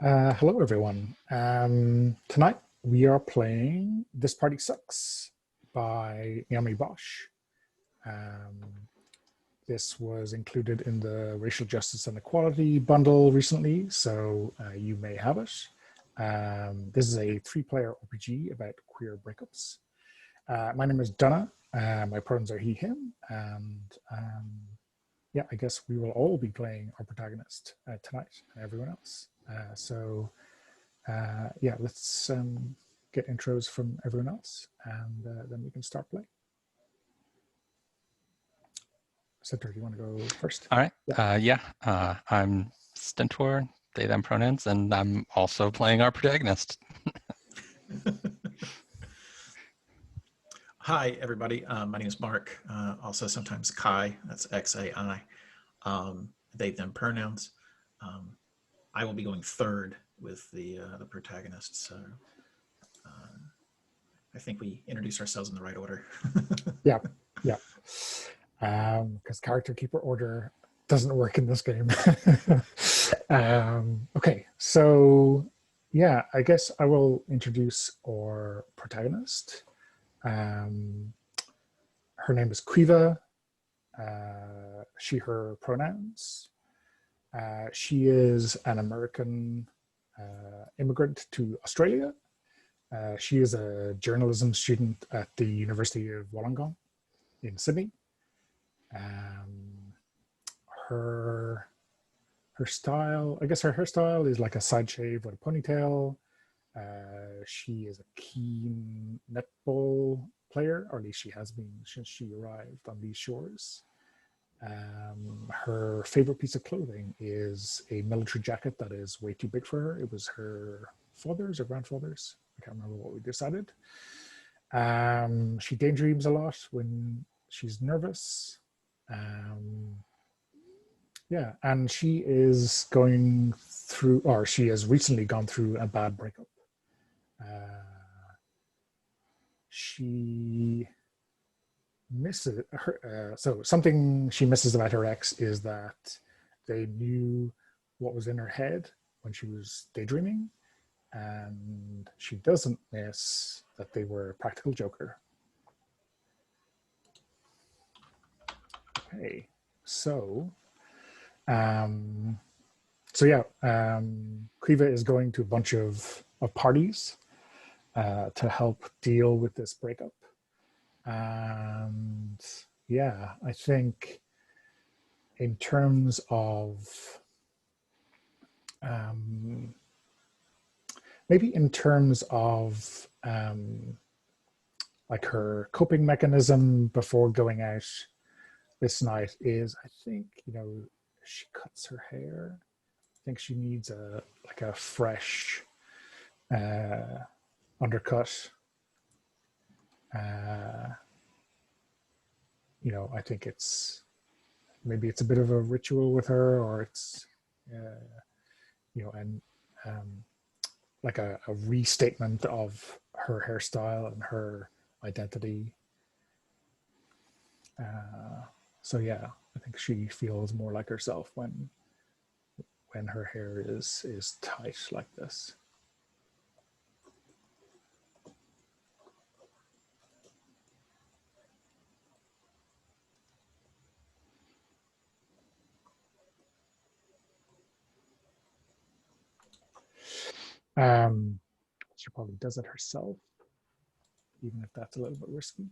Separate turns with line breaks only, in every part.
Hello, everyone. Tonight we are playing This Party Sucks by Naomi Bosch. This was included in the Racial Justice and Equality bundle recently, so you may have it. This is a 3-player RPG about queer breakups. My name is Donna. My pronouns are he, him, and yeah, I guess we will all be playing our protagonist tonight and everyone else. Yeah, let's get intros from everyone else, and then we can start playing. Center, do you want to go first?
All right. I'm Stentor, they, them pronouns, and I'm also playing our protagonist.
Hi, everybody. My name is Mark, also sometimes Kai, that's X-A-I, they, them pronouns. I will be going third with the protagonist, so I think we introduce ourselves in the right order.
Yeah. Because character keeper order doesn't work in this game. Okay, so yeah, I guess I will introduce our protagonist. Her name is Quiva. She, her pronouns. She is an American immigrant to Australia. She is a journalism student at the University of Wollongong in Sydney. Her style, I guess her hairstyle is like a side shave with a ponytail. She is a keen netball player, or at least she has been since she arrived on these shores. Her favorite piece of clothing is a military jacket that is way too big for her. It was her father's or grandfather's. I can't remember what we decided. She daydreams a lot when she's nervous. Yeah, and she is going through, or she has recently gone through a bad breakup. She misses her, so something she misses about her ex is that they knew what was in her head when she was daydreaming, and she doesn't miss that they were a practical joker. Okay, so yeah, Quiva is going to a bunch of parties to help deal with this breakup. And yeah, I think in terms of maybe in terms of like her coping mechanism before going out this night is, I think, she cuts her hair. I think she needs a fresh undercut. I think maybe it's a bit of a ritual with her, or it's like a restatement of her hairstyle and her identity. So yeah, I think she feels more like herself when her hair is tight like this. She probably does it herself, even if that's a little bit risky.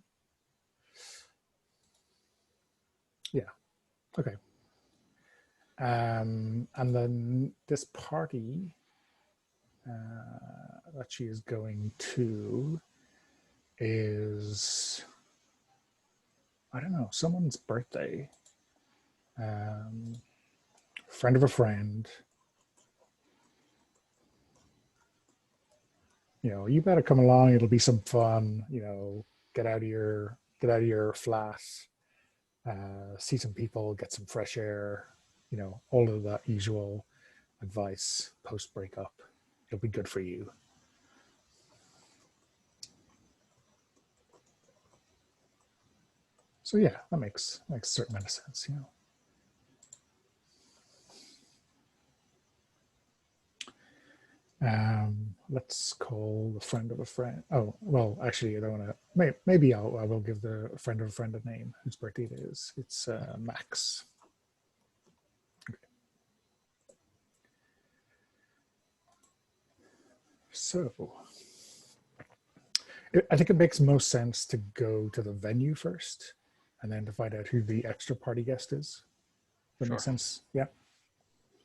Yeah, okay. And then this party that she is going to is, I don't know, someone's birthday. Friend of a friend. You better come along. It'll be some fun. Get out of your flat, see some people, get some fresh air. All of that usual advice post breakup. It'll be good for you. So yeah, that makes a certain amount of sense. Let's call the friend of a friend. Oh, well, actually, I don't want to. Maybe I will give the friend of a friend a name whose birthday it is. It's Max. So I think it makes most sense to go to the venue first and then to find out who the extra party guest is. That
Sure.
makes sense? Yeah.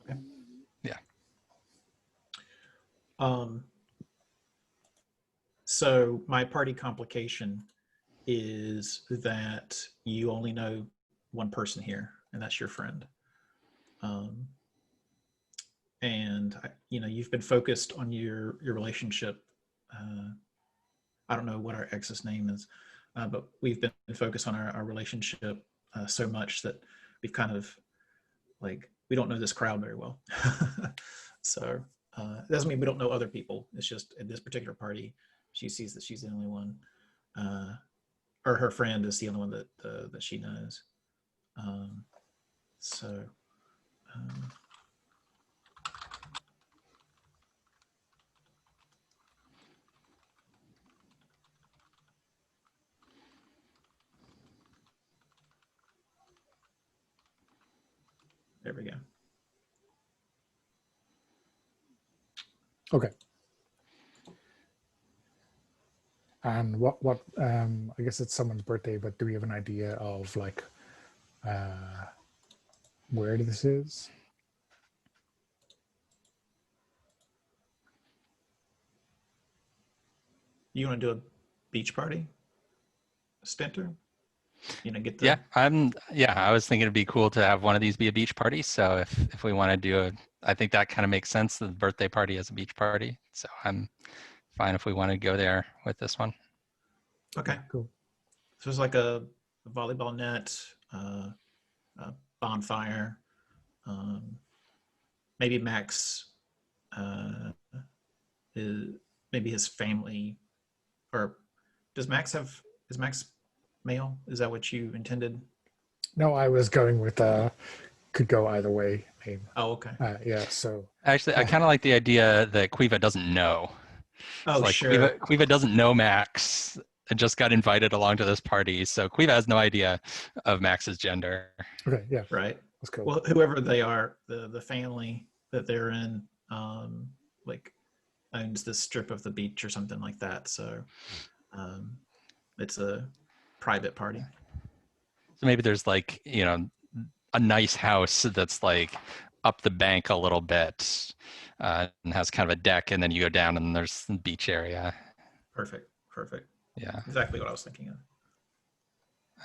Okay. Yeah.
So my party complication is that you only know one person here, and that's your friend. And you've been focused on your relationship. I don't know what our ex's name is, but we've been focused on our relationship so much that we've kind of we don't know this crowd very well. So it doesn't mean we don't know other people. It's just at this particular party, she sees that she's the only one, or her friend is the only one that she knows. So there we go.
Okay. And what I guess it's someone's birthday, but do we have an idea of where this is?
You want to do a beach party, Stinter? Get the...
I was thinking it'd be cool to have one of these be a beach party. So if we want to do I think that kind of makes sense, the birthday party as a beach party. So I'm fine if we want to go there with this one.
Okay,
cool.
So it's like a volleyball net, a bonfire. Maybe Max, maybe his family, or is Max male? Is that what you intended?
No, I was going with could go either way name.
Oh, okay.
Yeah, so
actually I kind of like the idea that Quiva doesn't know.
Oh, sure.
Quiva doesn't know Max and just got invited along to this party, so Quiva has no idea of Max's gender.
Okay, yeah,
right.
Let's go.
Well, whoever they are, the family that they're in, owns this strip of the beach or something like that. So it's a private party.
So maybe there's a nice house that's up the bank a little bit and has kind of a deck, and then you go down and there's the beach area.
Perfect.
Yeah.
Exactly what I was thinking of.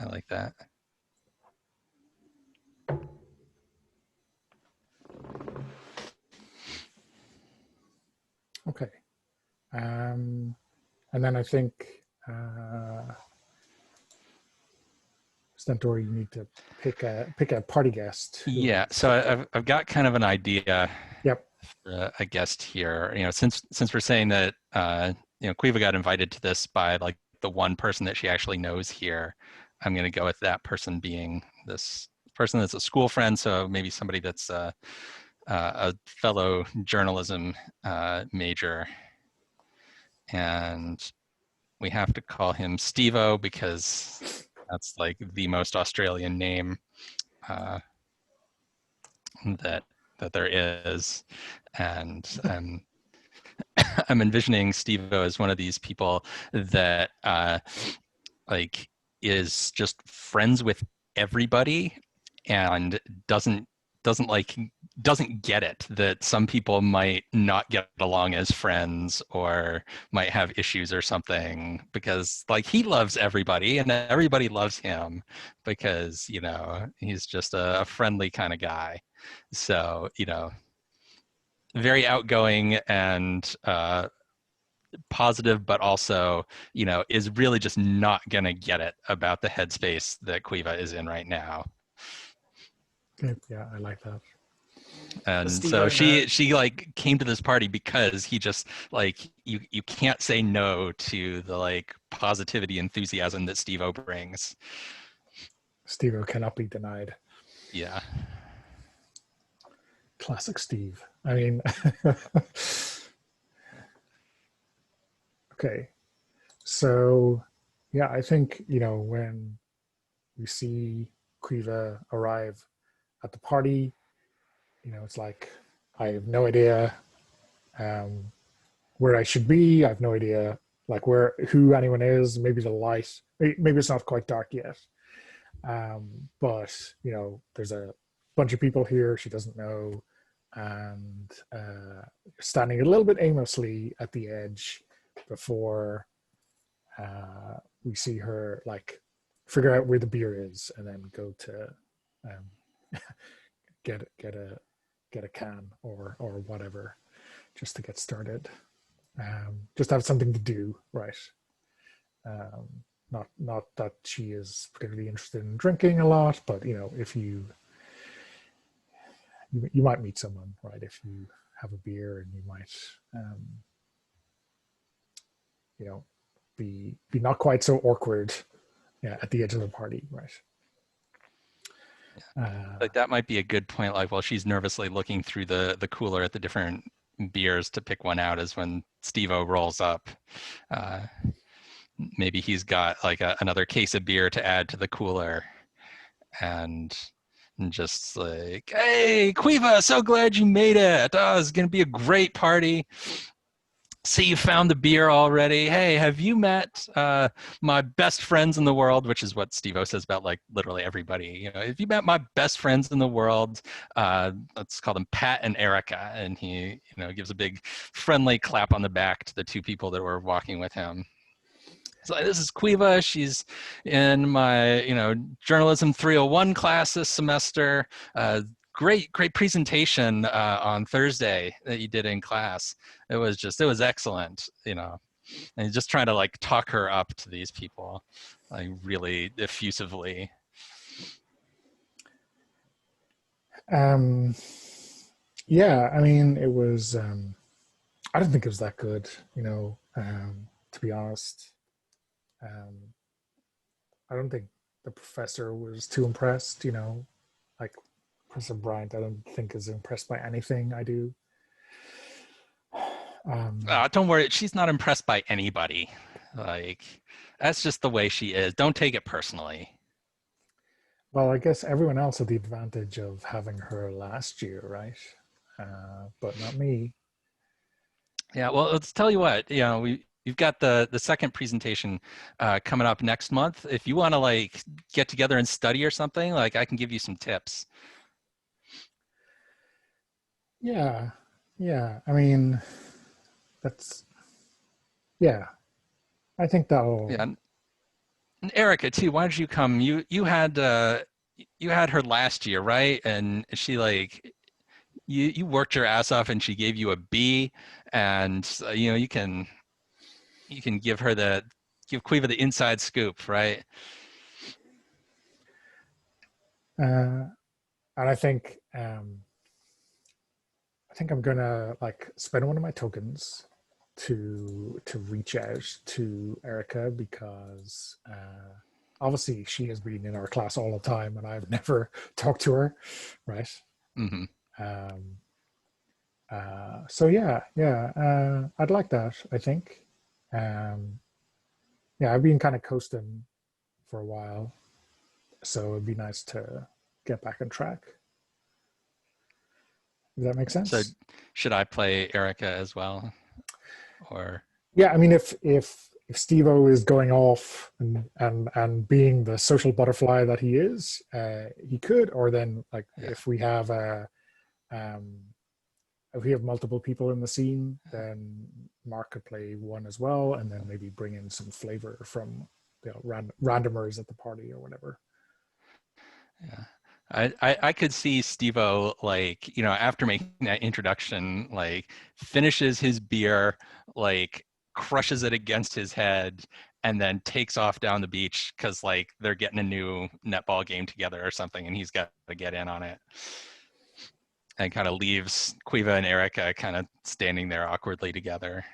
I like that.
Okay. And then I think Stentor, you need to pick a party guest.
Yeah, so I've got kind of an idea.
Yep.
For a guest here. Since we're saying that Quiva got invited to this by the one person that she actually knows here, I'm going to go with that person being this person that's a school friend. So maybe somebody that's a fellow journalism major, and we have to call him Steve-O because that's the most Australian name that there is. And I'm envisioning Steve-O as one of these people that is just friends with everybody and doesn't get it that some people might not get along as friends or might have issues or something, because he loves everybody and everybody loves him because he's just a friendly kind of guy. So very outgoing and positive, but also is really just not gonna get it about the headspace that Quiva is in right now.
Yeah, I like that.
And so she came to this party because he just you can't say no to the positivity enthusiasm that Steve-O brings.
Steve-O cannot be denied.
Yeah.
Classic Steve. I mean, Okay. So, yeah, I think, when we see Quiva arrive at the party, it's like, I have no idea um, where I should be. I have no idea, like, who anyone is. Maybe the light, maybe it's not quite dark yet. But, there's a bunch of people here she doesn't know, and standing a little bit aimlessly at the edge before we see her like figure out where the beer is and then go to um, get a can or whatever just to get started. Just have something to do, right? Um, not that she is particularly interested in drinking a lot, but if you might meet someone, right? If you have a beer, and you might be not quite so awkward, at the edge of the party, right?
Like that might be a good point. Like while she's nervously looking through the cooler at the different beers to pick one out, is when Steve-O rolls up. Maybe he's got like another case of beer to add to the cooler, and just like, hey, Quiva, so glad you made it. Oh, it's gonna be a great party. See, you found the beer already. Hey, have you met my best friends in the world? Which is what Steve-O says about like literally everybody. If you met my best friends in the world, let's call them Pat and Erica. And he, gives a big friendly clap on the back to the two people that were walking with him. So this is Quiva. She's in my, journalism 301 class this semester. Great presentation on Thursday that you did in class. It was excellent, and just trying to like talk her up to these people, like really effusively.
Yeah, I mean, it was, I don't think it was that good, to be honest. I don't think the professor was too impressed, like Professor Bryant, I don't think is impressed by anything I do.
Don't worry, she's not impressed by anybody. Like, that's just the way she is. Don't take it personally.
Well, I guess everyone else had the advantage of having her last year, right? But not me.
Yeah, well, let's tell you what, we've got the second presentation coming up next month. If you want to like get together and study or something, like I can give you some tips.
Yeah. I mean, yeah. I think that'll.
Yeah, and Erica too. Why don't you come? You had her last year, right? And she like you worked your ass off, and she gave you a B. And you can give Quiva the inside scoop, right?
And I think I'm gonna like spend one of my tokens to reach out to Erica, because obviously she has been in our class all the time and I've never talked to her, right?
Mm-hmm.
So I'd like that, I think. I've been kind of coasting for a while, so it'd be nice to get back on track. Does that make sense?
So should I play Erica as well? Or
yeah, I mean, if Steve-O is going off and being the social butterfly that he is, he could. Or then like if we have multiple people in the scene, then Mark could play one as well, and then maybe bring in some flavor from randomers at the party or whatever.
Yeah. I could see Steve-O like, after making that introduction, like finishes his beer, like crushes it against his head, and then takes off down the beach because like they're getting a new netball game together or something, and he's got to get in on it. And kind of leaves Quiva and Erica kind of standing there awkwardly together.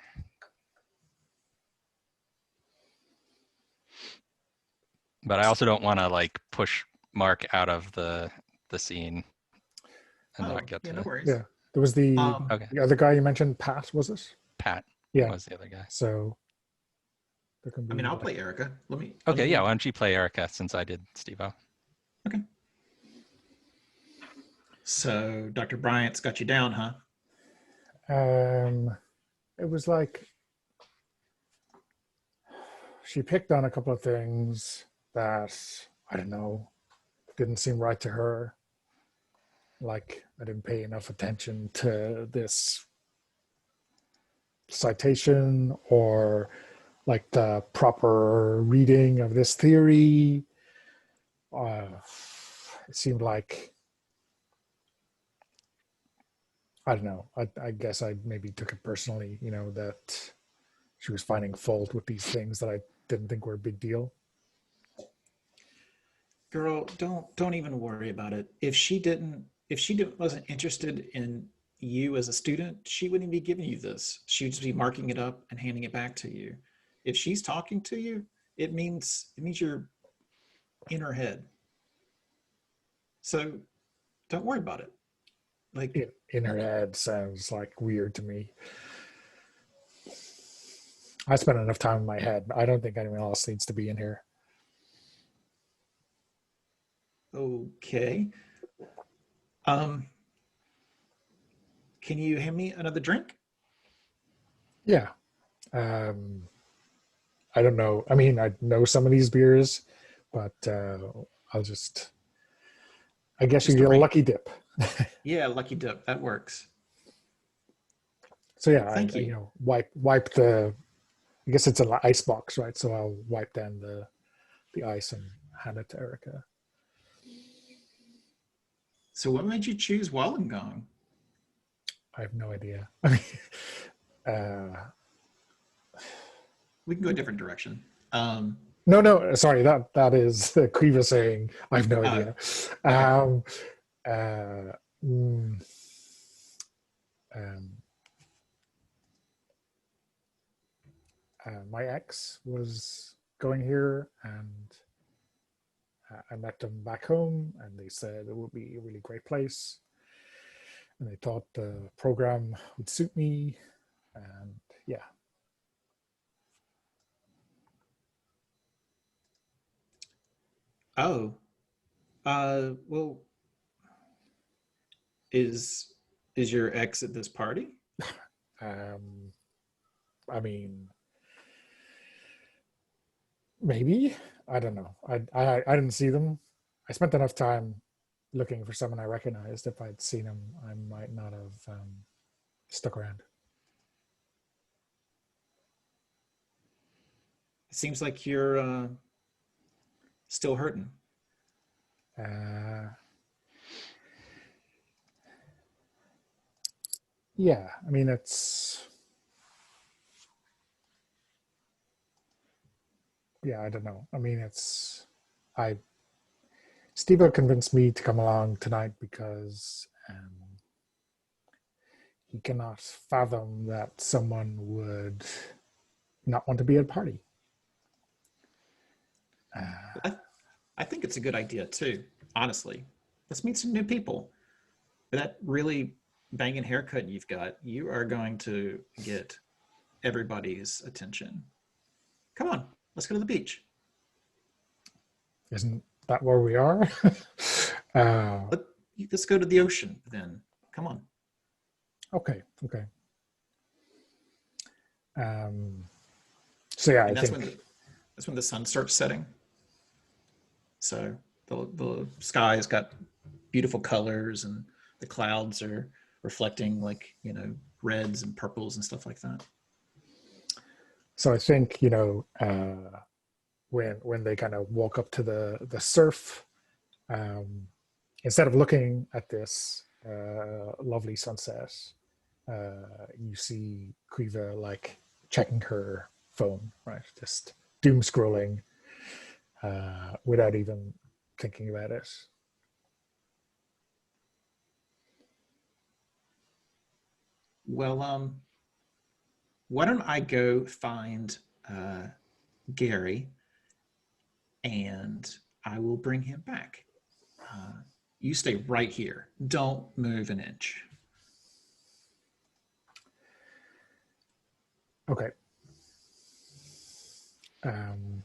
But I also don't want to like push Mark out of the scene and not get to.
No worries.
Yeah, there was the
Okay.
the other guy you mentioned, Pat, was it?
Pat
Yeah,
was the other guy.
So There can
I mean,
be
I'll
like,
play Erica. Let me.
Okay, yeah. Why don't you play Erica since I did Steve-O?
Okay. So Dr. Bryant's got you down, huh?
it was like she picked on a couple of things that I don't know didn't seem right to her. Like I didn't pay enough attention to this citation or like the proper reading of this theory. Uh, it seemed like I don't know. I guess I maybe took it personally, that she was finding fault with these things that I didn't think were a big deal.
Girl, don't even worry about it. If she didn't wasn't interested in you as a student, she wouldn't be giving you this. She would just be marking it up and handing it back to you. If she's talking to you, it means you're in her head. So don't worry about it. Like,
In her head sounds like weird to me. I spent enough time in my head. I don't think anyone else needs to be in here.
okay. Um, can you hand me another drink?
Yeah. Um, I don't know. I mean, I know some of these beers, but I'll just, I guess you
Just a
get a
rank.
lucky dip.
Yeah, lucky dip. That works.
So yeah,
Thank
I
you.
wipe the, I guess it's an ice box, right? So I'll wipe down the ice and hand it to Erica.
So what made you choose Wollongong?
I have no idea. I mean, uh,
We can go a different direction.
no, sorry, that is Kriva saying, I have no
Oh,
idea.
okay.
Um, uh, mm, um, my ex was going here and I met them back home and they said it would be a really great place. And they thought the program would suit me. And yeah,
Oh, well, is is your ex at this party?
um, I mean, maybe. I don't know. I didn't see them. I spent enough time looking for someone I recognized. If I'd seen him, I might not have stuck around.
It seems like you're still hurting.
Uh, yeah, I mean, yeah, I don't know. I mean, I, Steve convinced me to come along tonight because he cannot fathom that someone would not want to be at a party. Uh,
I, I think it's a good idea too. Honestly, let's meet some new people. That really banging haircut you've got, you are going to get everybody's attention. Come on, let's go to the beach.
isn't that where we are? uh,
Let, let's go to the ocean then. Come on.
okay. Um, so yeah, I
And
think
that's when the sun starts setting. So the sky's got beautiful colors and the clouds are reflecting like, reds and purples and stuff like that.
so. I think when they kind of walk up to the surf, um, instead of looking at this lovely sunset, you see Quiva like checking her phone, right? Just doom scrolling without even thinking about it.
Well, why don't I go find uh, Gary and I will bring him back. Uh, you stay right here. Don't move an inch.
Okay. Um,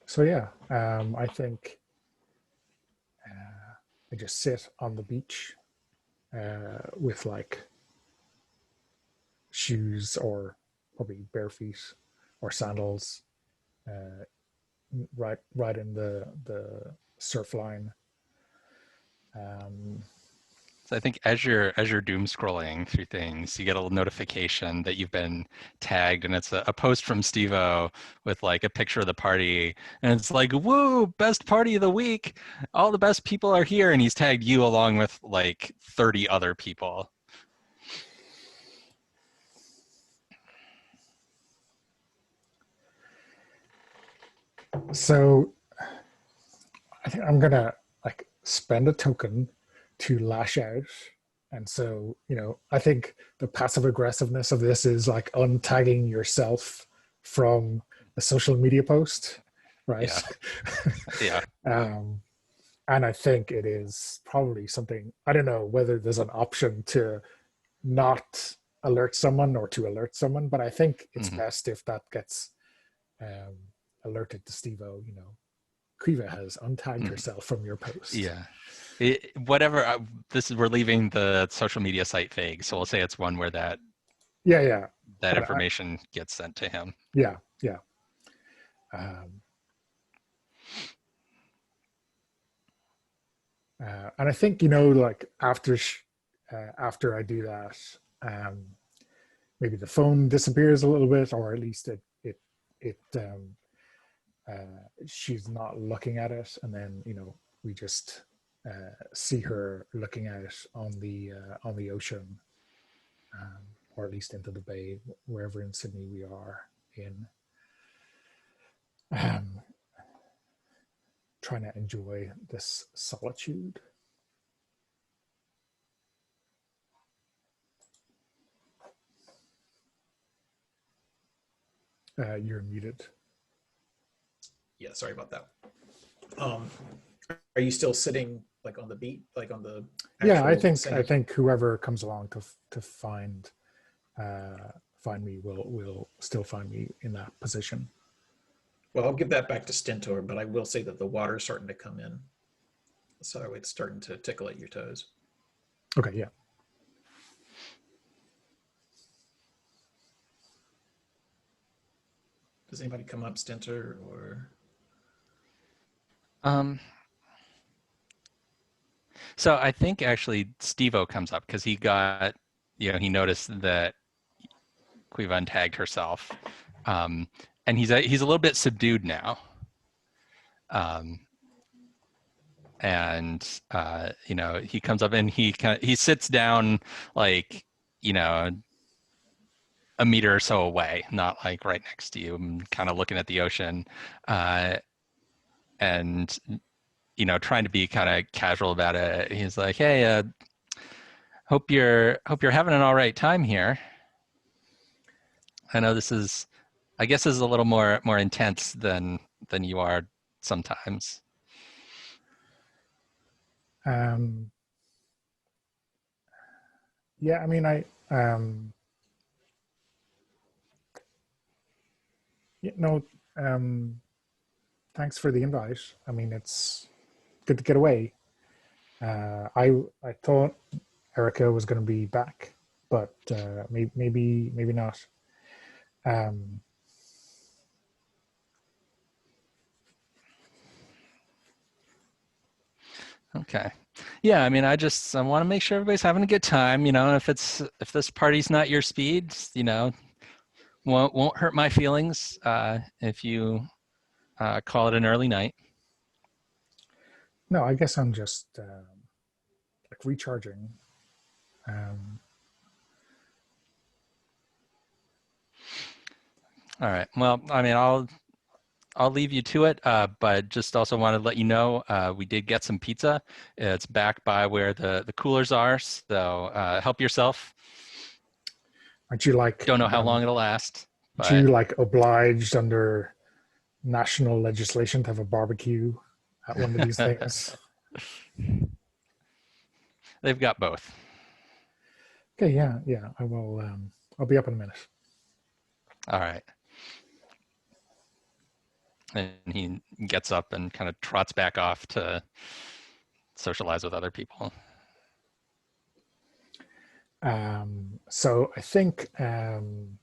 so yeah, I think I just sit on the beach with like shoes or probably bare feet or sandals, uh, right in the surf line. Um,
So I think as you're doom scrolling through things, you get a little notification that you've been tagged, and it's a post from Steve-O with like a picture of the party, and it's like, "Woo, best party of the week! All the best people are here," and he's tagged you along with like 30 other people.
so I think I'm gonna like spend a token to lash out. And so, I think the passive aggressiveness of this is like untagging yourself from a social media post, right?
Yeah, yeah.
um, and I think it is probably something, I don't know whether there's an option to not alert someone or to alert someone, but I think it's
Hmm.
best if that gets um, alerted to Steve-O, Kriva has untagged
Hmm.
herself from your post.
Yeah. Whatever. We're leaving the social media site vague, so we'll say it's one where that
Yeah, yeah.
that
But
information gets sent to him.
yeah, yeah. Um, and I think, like after I do that, um, maybe the phone disappears a little bit, or at least she's not looking at it, and then we just see her looking out on the ocean, or at least into the bay, wherever in Sydney we are in, um, trying to enjoy this solitude. You're muted.
Yeah, sorry about that. Um, are you still sitting like on the beat, like on the
Yeah, I
actual
think I
sand?
think whoever comes along to find me will still find me in that position.
Well, I'll give that back to Stentor, but I will say that the water's starting to come in. So it's starting to tickle at your toes.
Okay, yeah.
Does anybody come up, Stentor, or
Um, so I think actually Steve-O comes up because he noticed that Quivan tagged herself, um, and he's a little bit subdued now. Um, and he comes up and he sits down like you know a meter or so away, not like right next to you, and kind of looking at the ocean, uh, and trying to be kind of casual about it. He's like, "Hey, hope you're having an all right time here. I know I guess this is a little more intense than you are sometimes."
Um, yeah, I mean, you know, um, thanks for the invite. I mean, it's good to get away. I thought Erica was going to be back, but maybe not. Um,
Okay. Yeah, I mean, I want to make sure everybody's having a good time. If this party's not your speed, won't hurt my feelings if you call it an early night.
no, I guess I'm just like recharging. Um,
All right. Well, I mean, I'll leave you to it, but just also want to let you know we did get some pizza. It's back by where the coolers are, so help yourself.
aren't you like
Don't know how long it'll last,
aren't you
but
like obliged under national legislation to have a barbecue at one of these things?
they've got both.
Okay, yeah, yeah. I will. I'll be up in a minute.
All right. And he gets up and kind of trots back off to socialize with other people.
So I think I'm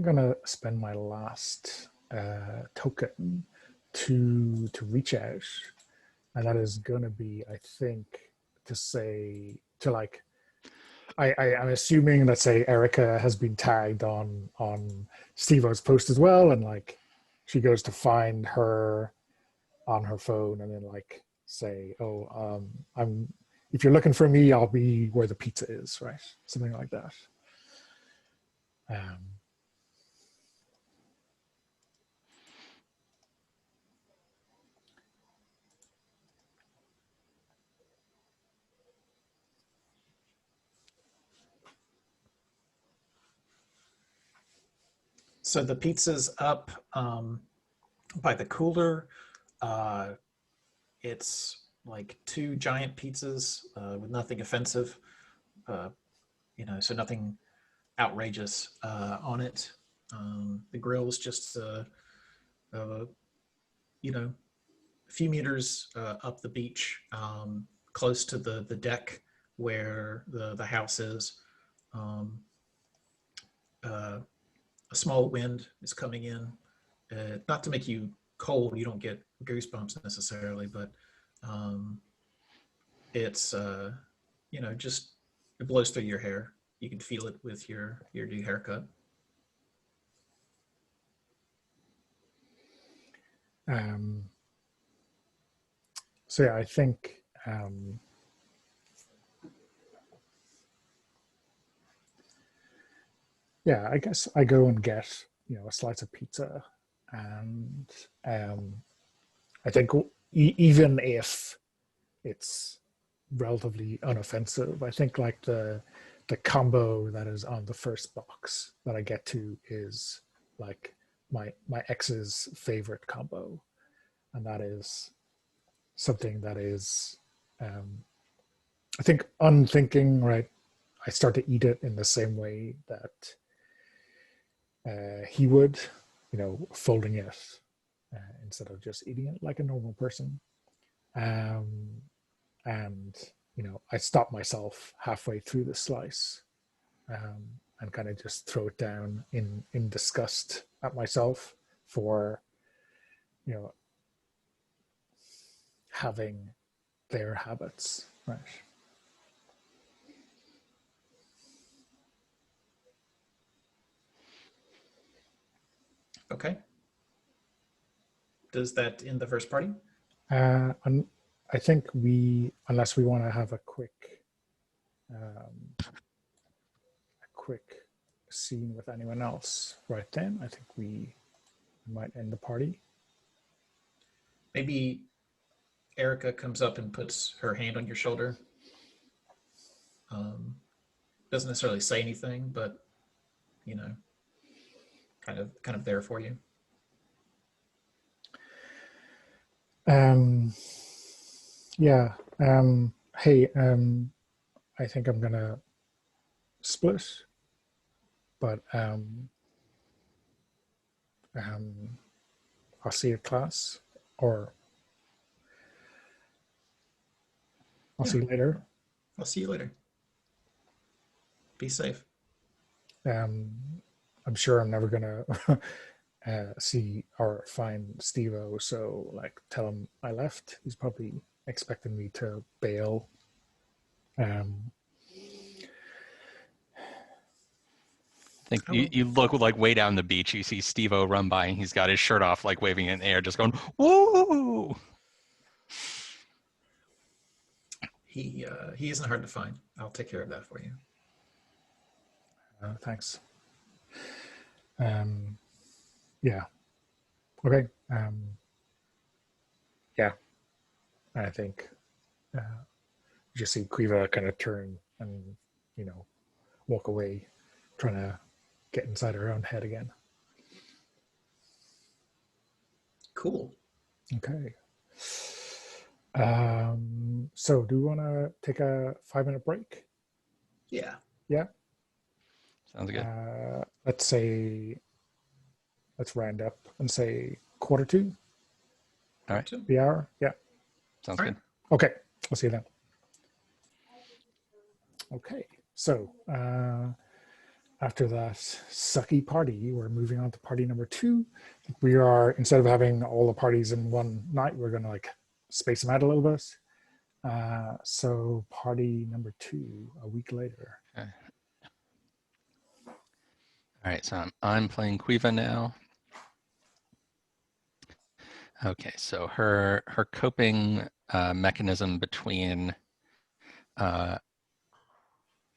gonna spend my last token to reach out, and that is gonna be, I think, to say to like I'm assuming that, say, Erica has been tagged on Steve-O's post as well, and like she goes to find her on her phone, and then like say, "Oh, I'm if you're looking for me, I'll be where the pizza is," right? Something like that. Um,
So the pizza's up by the cooler. Uh, it's like two giant pizzas with nothing offensive, uh, so nothing outrageous on it. The grill is just, uh, a few meters up the beach, close to the deck where the house is. Um, uh, a small wind is coming in, not to make you cold. You don't get goosebumps necessarily, but it's just it blows through your hair. You can feel it with your new haircut.
um, so yeah, I think yeah, I guess I go and get a slice of pizza, and I think even if it's relatively unoffensive, I think like the combo that is on the first box that I get to is like my ex's favorite combo, and that is something that is I think unthinking, right? I start to eat it in the same way that he would, folding it instead of just eating it like a normal person. Um, and I stop myself halfway through the slice, and kind of just throw it down in disgust at myself for you know having their habits, right?
Okay. Does that end the first party?
And I think unless we want to have a quick scene with anyone else right then, I think we might end the party.
Maybe Erica comes up and puts her hand on your shoulder. Um, doesn't necessarily say anything, but you know, kind of there for you.
Um, yeah. Hey, I think I'm gonna split, but I'll see you at class, or I'll
Yeah,
see you later.
I'll see you later. Be safe.
Um, I'm sure I'm never gonna see or find Steve-O, so like tell him I left. He's probably expecting me to bail. Um,
I think
Oh,
you look like way down the beach. You see Steve-O run by, and he's got his shirt off, like waving in the air, just going, woo!
he isn't hard to find. I'll take care of that for you.
thanks. Yeah. Okay. Yeah. I think uh, you just see Quiva kind of turn and walk away, trying to get inside her own head again.
Cool.
Okay. So do we want to take a 5-minute break?
Yeah.
Yeah.
Sounds good.
Let's say, let's round up and say 1:45
All right.
the hour. Yeah.
Sounds
All right.
good.
Okay. I'll see you then. Okay. So after that sucky party, we're moving on to party number 2. We are, instead of having all the parties in one night, we're going to like space them out a little bit. So party number 2 a week later.
Okay. All right, so I'm playing Quiva now. Okay, so her coping mechanism between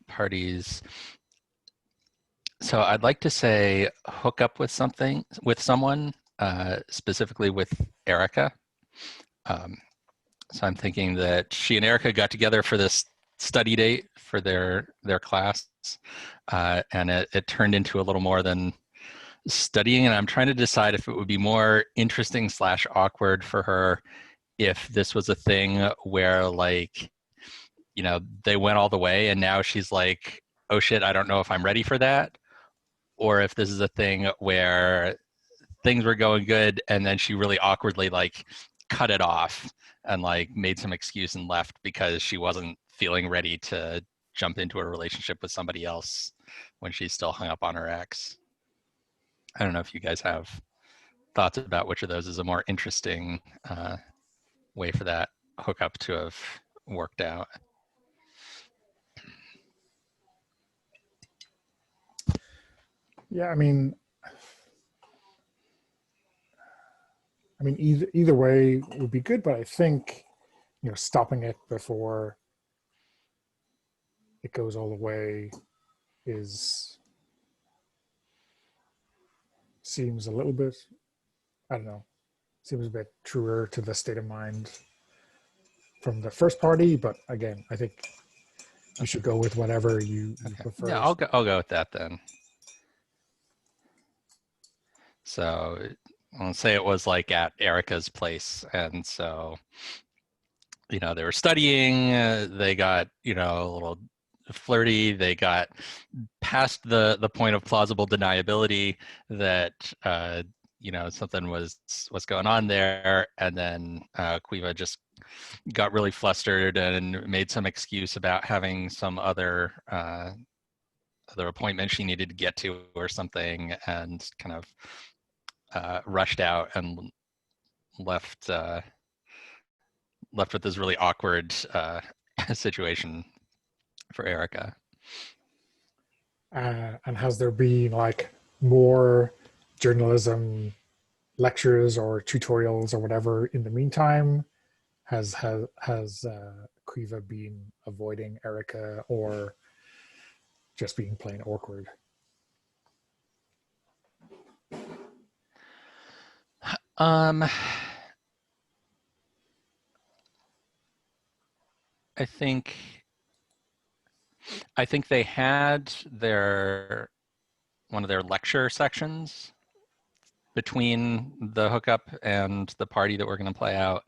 parties. So I'd like to say hook up with someone, specifically with Erica. So I'm thinking that she and Erica got together for this study date for their class, and it turned into a little more than studying. And I'm trying to decide if it would be more interesting / awkward for her if this was a thing where, like, you know, they went all the way and now she's like, oh shit, I don't know if I'm ready for that. Or if this is a thing where things were going good and then she really awkwardly like cut it off and like made some excuse and left because she wasn't feeling ready to jump into a relationship with somebody else when she's still hung up on her ex. I don't know if you guys have thoughts about which of those is a more interesting way for that hookup to have worked out.
Yeah, I mean, either way would be good, but I think, you know, stopping it before it goes all the way seems a little bit, I don't know, seems a bit truer to the state of mind from the first party. But again, I think you should go with whatever you prefer.
Yeah, I'll go with that then. So I'll say it was like at Erica's place, and so, you know, they were studying, they got, you know, a little flirty, they got past the point of plausible deniability that you know, something was going on there, and then Quiva just got really flustered and made some excuse about having some other appointment she needed to get to or something, and kind of rushed out and left with this really awkward situation for Erica.
And has there been like more journalism lectures or tutorials or whatever in the meantime? Has Quiva been avoiding Erica or just being plain awkward?
I think they had one of their lecture sections between the hookup and the party that we're going to play out.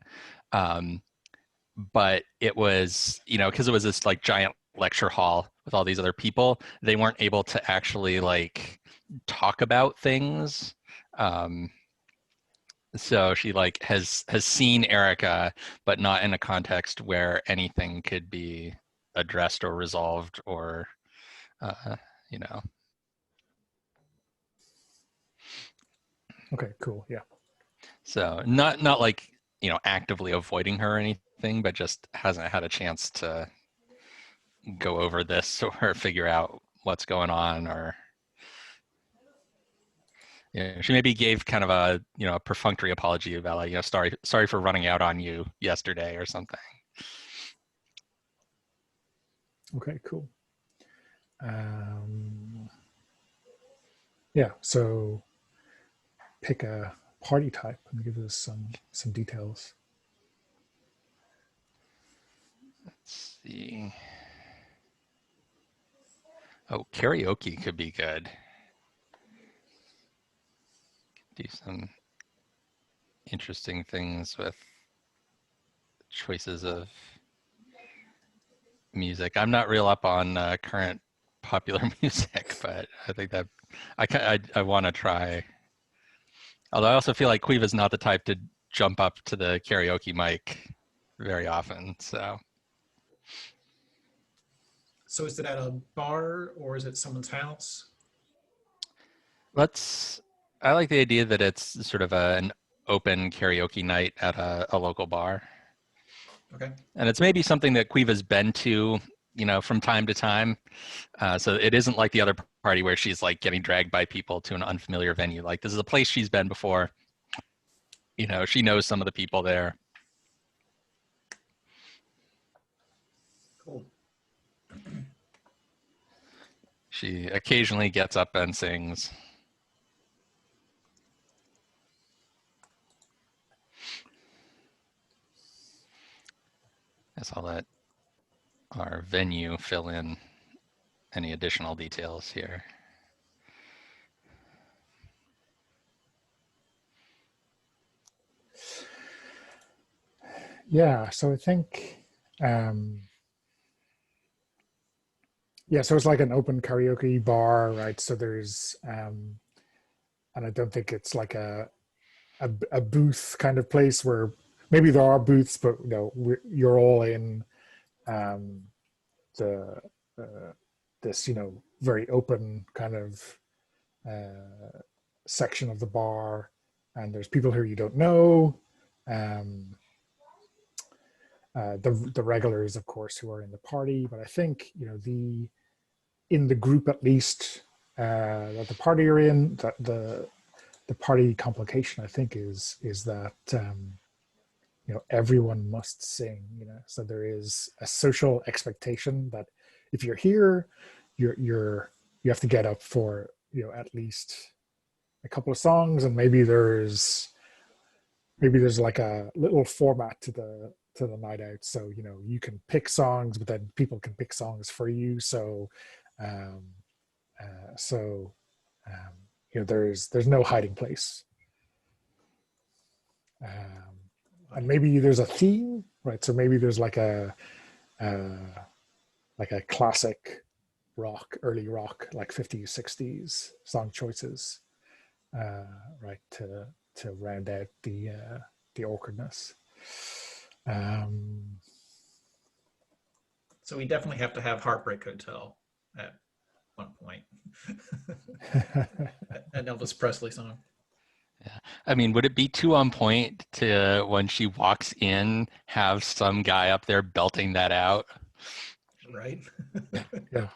But it was, you know, because it was this like giant lecture hall with all these other people, they weren't able to actually like talk about things. So she like has seen Erica, but not in a context where anything could be addressed or resolved or, you know.
Okay, cool. Yeah.
So not like, you know, actively avoiding her or anything, but just hasn't had a chance to go over this or figure out what's going on, or, you know, she maybe gave kind of a, you know, a perfunctory apology about like, you know, sorry for running out on you yesterday or something.
Okay, cool. Yeah, so pick a party type and give us some details.
Let's see. Oh, karaoke could be good. Do some interesting things with choices of music. I'm not real up on current popular music, but I think that I want to try. Although I also feel like Quiva's not the type to jump up to the karaoke mic very often. So
So is it at a bar or is it someone's house?
I like the idea that it's sort of an open karaoke night at a local bar.
Okay.
And it's maybe something that Quiva's been to, from time to time. So it isn't like the other party where she's like getting dragged by people to an unfamiliar venue. Like this is a place she's been before. She knows some of the people there.
Cool.
She occasionally gets up and sings. Guess I'll let our venue fill in any additional details here.
Yeah, so I think, so it's like an open karaoke bar, right? So there's, and I don't think it's like a booth kind of place where maybe there are booths, but you're all in the this very open kind of section of the bar, and there's people here you don't know. The regulars, of course, who are in the party, but I think in the group at least that the party are in, that the party complication I think is that everyone must sing. So there is a social expectation that if you're here, you have to get up for at least a couple of songs, and maybe there's like a little format to the night out. So you can pick songs, but then people can pick songs for you. So um, there's no hiding place. And maybe there's a theme, right? So maybe there's like a classic rock, early rock, like 50s, 60s song choices, right, to round out the awkwardness.
So we definitely have to have Heartbreak Hotel at one point. An Elvis Presley song.
Yeah. I mean, would it be too on point to, when she walks in, have some guy up there belting that out?
Right?
Yeah.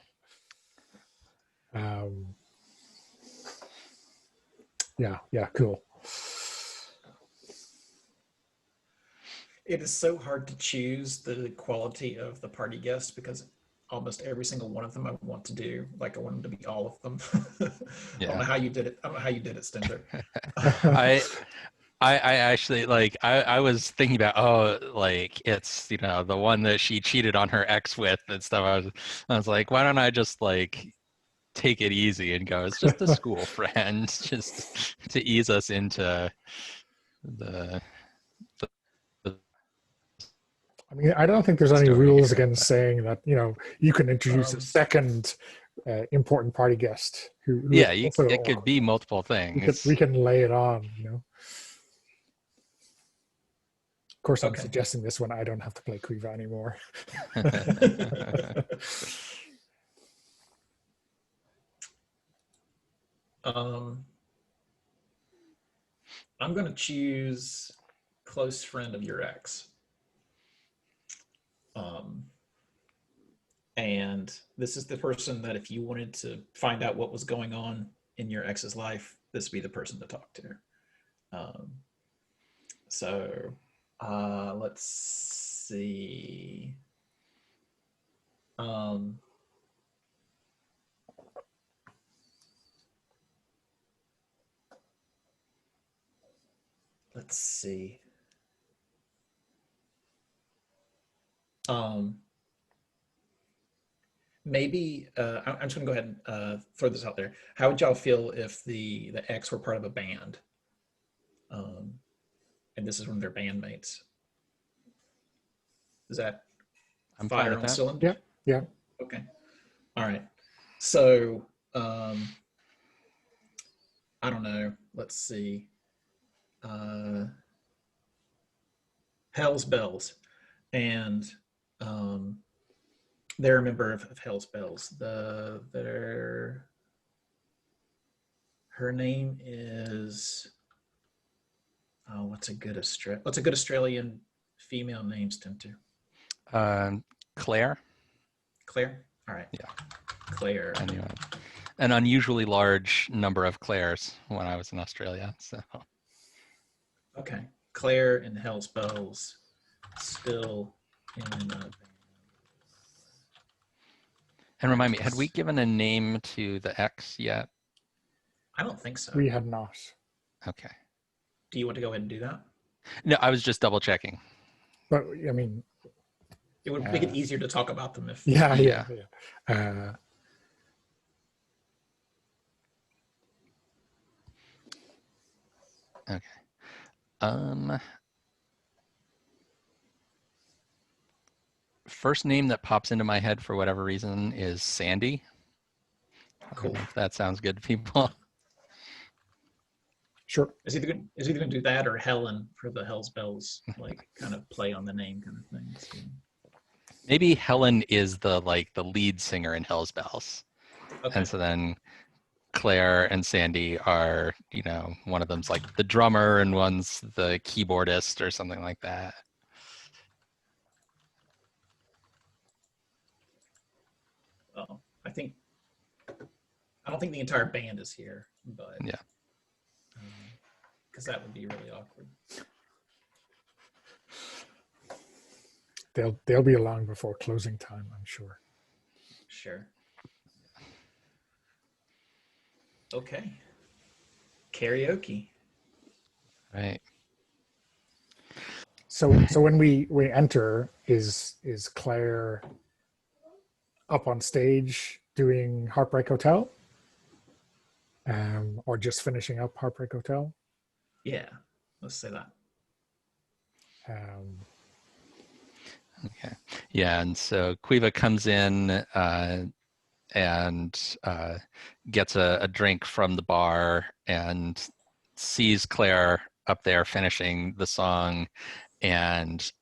Yeah, cool.
It is so hard to choose the quality of the party guest because almost every single one of them I want to do. Like I want them to be all of them. I don't know how you did it. I don't know how you did it, Stender.
I actually I was thinking about, like it's the one that she cheated on her ex with and stuff. I was like, why don't I just like take it easy and go, it's just a school friend, just to ease us into the
I mean, I don't think there's any
story
rules
here.
against saying that you can introduce a second important party guest who
Yeah,
also
it could be multiple things.
we can lay it on. Of course, I'm
Okay.
suggesting this when I don't have to play Quiva anymore.
I'm going to choose close friend of your ex. And this is the person that if you wanted to find out what was going on in your ex's life, this would be the person to talk to. Let's see. Let's see. Maybe I'm just gonna go ahead and throw this out there. How would y'all feel if the ex were part of a band, and this is one of their bandmates? Is that
I'm fine
fire
with
on
that.
cylinder?
Yeah.
Okay. All right. So I don't know. Let's see. Uh, Hell's Bells, and um, they're a member of Hell's Bells. Her name is, oh, what's a good Australian female name, Stintu?
Claire.
Claire. All right.
Yeah.
Claire.
Anyway, an unusually large number of Claires when I was in Australia. So.
Okay. Claire and Hell's Bells still in a band.
And remind me, had we given a name to the ex yet?
I don't think so.
We had not.
Okay.
Do you want to go ahead and do that?
No, I was just double checking.
But I mean,
it would make it easier to talk about them if.
Yeah.
Okay. First name that pops into my head for whatever reason is Sandy.
Cool.
If that sounds good to people.
Sure.
Is either going to do that or Helen for the Hell's Bells, like kind of play on the name kind of thing. So.
Maybe Helen is the lead singer in Hell's Bells. Okay. And so then Claire and Sandy are, one of them's like the drummer and one's the keyboardist or something like that.
Well, I don't think the entire band is here, but
yeah,
because that would be really awkward.
They'll be along before closing time, I'm sure.
Sure. Okay. Karaoke.
Right.
So when we enter, is Claire up on stage doing Heartbreak Hotel? Or just finishing up Heartbreak Hotel?
Yeah, let's say that.
Okay. Yeah, and so Quiva comes in and gets a drink from the bar and sees Claire up there finishing the song and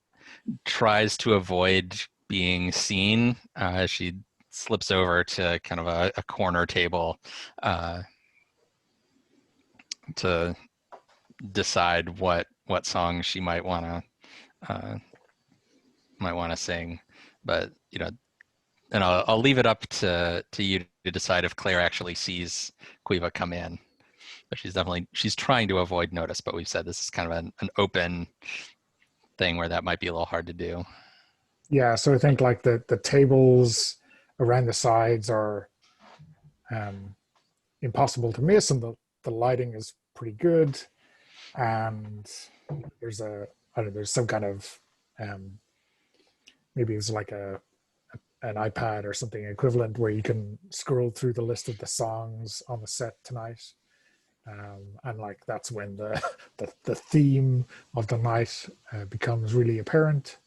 tries to avoid being seen. She slips over to kind of a corner table to decide what song she might want to sing, but and I'll leave it up to you to decide if Claire actually sees Quiva come in. But she's trying to avoid notice, but we've said this is kind of an open thing where that might be a little hard to do.
Yeah, so I think like the tables around the sides are impossible to miss, and the lighting is pretty good, and there's some kind of maybe it's like an iPad or something equivalent where you can scroll through the list of the songs on the set tonight, and like that's when the theme of the night becomes really apparent.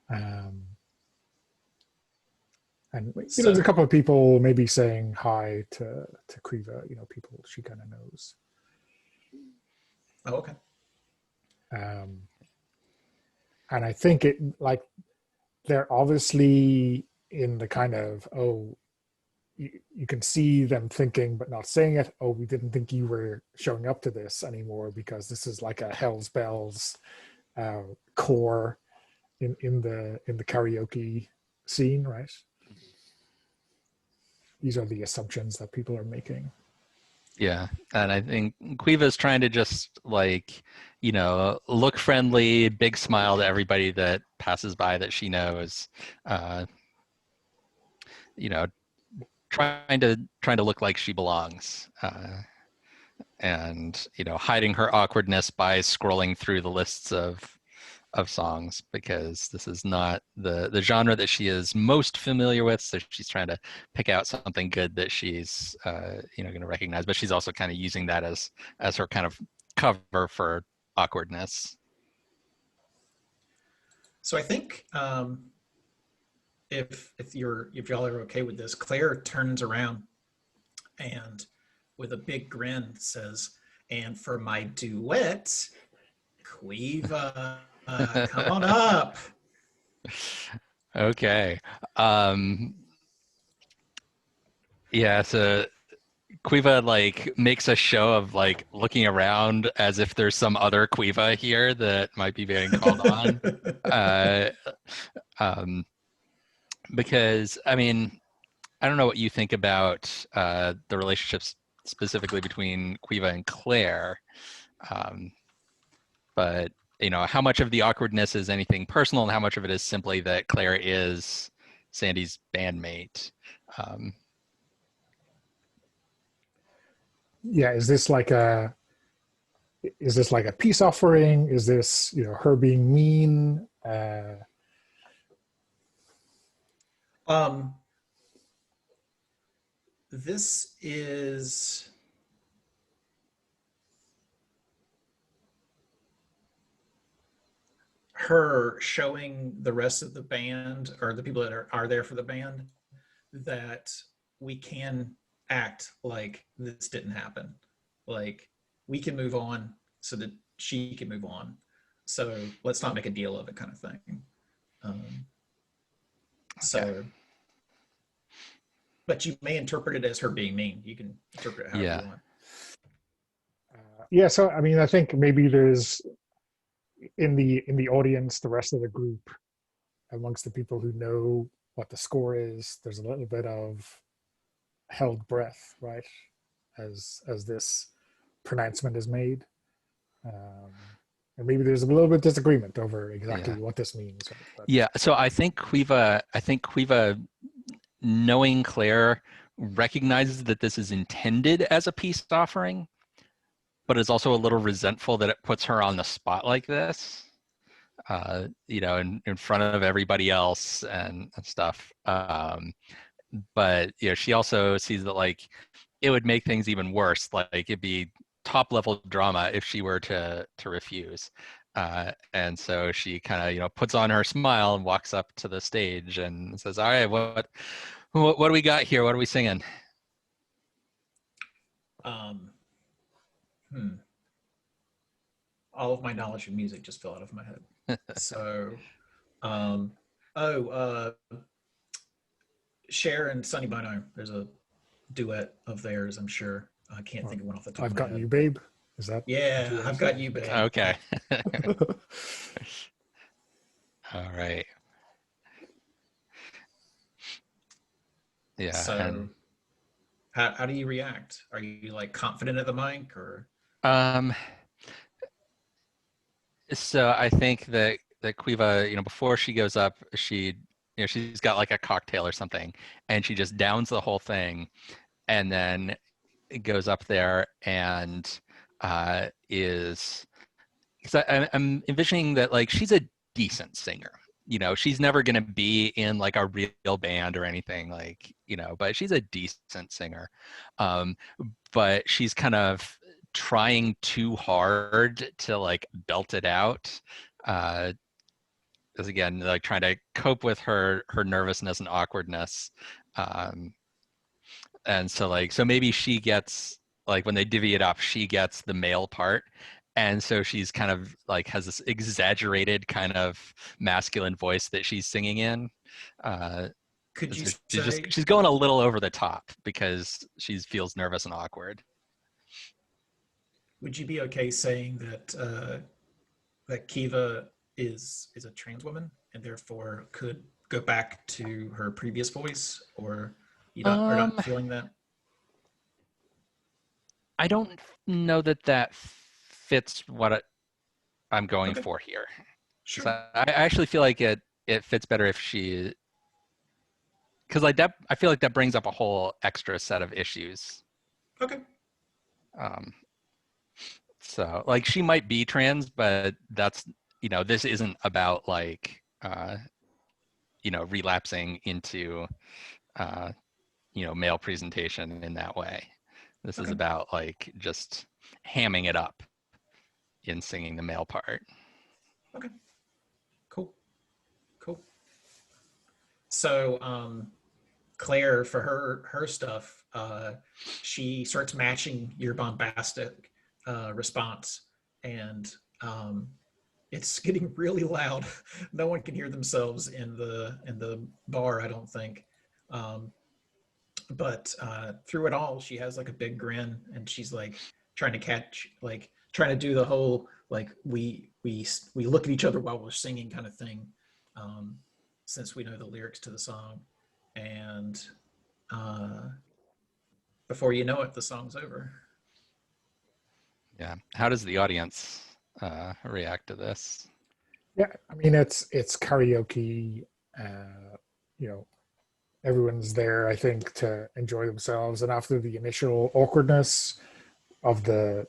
And there's a couple of people maybe saying hi to Quiva, people she kind of knows.
Oh, okay.
And I think they're obviously in the kind of, you can see them thinking but not saying it. Oh, we didn't think you were showing up to this anymore because this is like a Hell's Bells core in the karaoke scene, right? These are the assumptions that people are making.
Yeah, and I think Quiva's trying to just look friendly, big smile to everybody that passes by that she knows. Trying to look like she belongs, and hiding her awkwardness by scrolling through the lists of songs, because this is not the genre that she is most familiar with. So she's trying to pick out something good that she's going to recognize, but she's also kind of using that as her kind of cover for awkwardness.
So I think if y'all are okay with this, Claire turns around and with a big grin says, "And for my duet, Quiva, come on up."
Okay. Um, yeah, so Quiva like makes a show of like looking around as if there's some other Quiva here that might be being called on. Uh, um, because I mean, I don't know what you think about the relationships specifically between Quiva and Claire, um, but you know, how much of the awkwardness is anything personal, and how much of it is simply that Claire is Sandy's bandmate. Um,
Yeah, is this like a peace offering? Is this, you know, her being mean?
um, this is her showing the rest of the band, or the people that are there for the band, that we can act like this didn't happen. Like, we can move on so that she can move on. So let's not make a deal of it, kind of thing. Um,
okay.
so, but you may interpret it as her being mean. You can interpret it however
Yeah.
you want.
Yeah, so I mean, I think maybe there's in the audience, the rest of the group, amongst the people who know what the score is, there's a little bit of held breath, right, as this pronouncement is made, and maybe there's a little bit of disagreement over exactly
Yeah.
what this means. Right? But
Yeah. So I think Quiva, knowing Claire, recognizes that this is intended as a peace offering, but is also a little resentful that it puts her on the spot like this. You know, in front of everybody else and stuff. But you know, she also sees that like it would make things even worse. Like it'd be top level drama if she were to refuse. And so she kind of, you know, puts on her smile and walks up to the stage and says, "All right, what do we got here? What are we singing?"
Um, hmm. All of my knowledge of music just fell out of my head. So, um, oh, Cher and Sonny Bono. There's a duet of theirs, I'm sure. I can't think of one off the top
I've
of my
got
head.
you, babe. Is that?
Yeah, I've got you, babe.
Okay. All right. Yeah.
So, how do you react? Are you like confident at the mic, or?
Um, so I think that Quiva, you know, before she goes up, she's got like a cocktail or something, and she just downs the whole thing, and then it goes up there and is because I'm envisioning that like she's a decent singer. You know, she's never going to be in like a real band or anything like, you know, but she's a decent singer. Um, but she's kind of trying too hard to like belt it out. Uh, as again, like trying to cope with her nervousness and awkwardness. Um, and so like so maybe she gets like when they divvy it up, she gets the male part, and so she's kind of like has this exaggerated kind of masculine voice that she's singing in. uh
Could you
so
say,
she's going a little over the top because she feels nervous and awkward.
would you be okay saying that that Kiva is a trans woman and therefore could go back to her previous voice, or you don't are
um
not feeling that?
I don't know that that fits what I'm going
Okay,
for here.
sure.
So I actually feel like it fits better if she, because like that I feel like that brings up a whole extra set of issues.
Okay,
um so like she might be trans, but that's, you know, this isn't about like you know, relapsing into uh you know, male presentation in that way. This is
okay,
about like just hamming it up in singing the male part.
okay. Cool, cool. So Claire, for her stuff, she starts matching your bombastic response, and it's getting really loud. No one can hear themselves in the bar, I don't think. Um, but through it all, she has like a big grin, and she's like trying to catch, like trying to do the whole like we look at each other while we're singing kind of thing, um, since we know the lyrics to the song, and uh, before you know it, the song's over.
Yeah. How does the audience react to this?
Yeah, I mean it's karaoke. You know, everyone's there, I think, to enjoy themselves. And after the initial awkwardness of the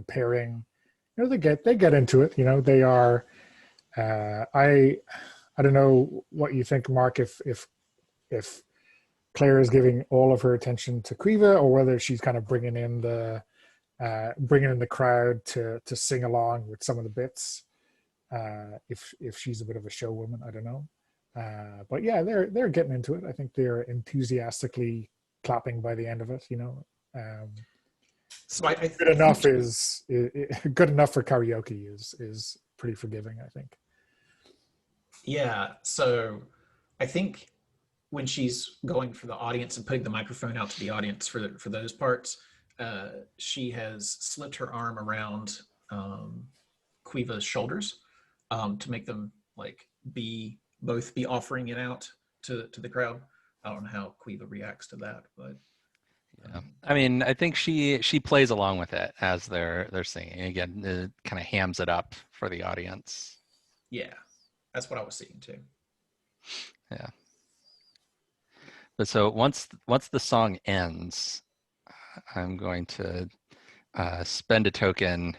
pairing, you know, they get into it. You know, they are. I don't know what you think, Mark. If Claire is giving all of her attention to Quiva, or whether she's kind of bringing in the crowd to sing along with some of the bits. If she's a bit of a show woman, I don't know. But yeah, they're getting into it. I think they're enthusiastically clapping by the end of it. You know,
So I
good enough is good enough for karaoke is pretty forgiving, I think.
yeah. So I think when she's going for the audience and putting the microphone out to the audience for those parts, she has slipped her arm around Quiva's shoulders to make them like both be offering it out to the crowd. I don't know how Quiva reacts to that, but
Yeah. I mean, I think she plays along with it as they're singing. Again, it kind of hams it up for the audience.
yeah, that's what I was seeing too.
Yeah. But so once the song ends, I'm going to spend a token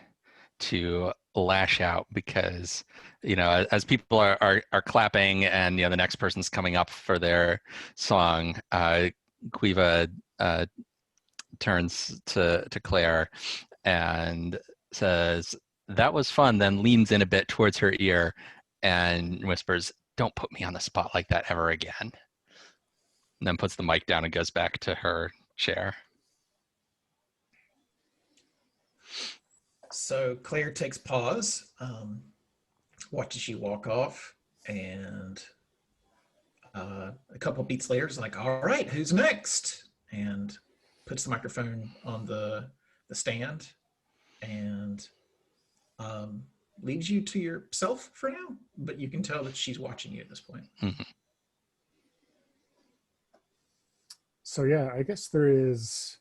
to lash out because, you know, as people are clapping and, you know, the next person's coming up for their song, Quiva turns to Claire and says, "That was fun," then leans in a bit towards her ear and whispers, "Don't put me on the spot like that ever again." And then puts the mic down and goes back to her chair.
So Claire takes pause, watches you walk off, and a couple beats later is like, "All right, who's next?" And puts the microphone on the stand and um, leaves you to yourself for now. But you can tell that she's watching you at this point.
Mhm.
So yeah, I guess there is,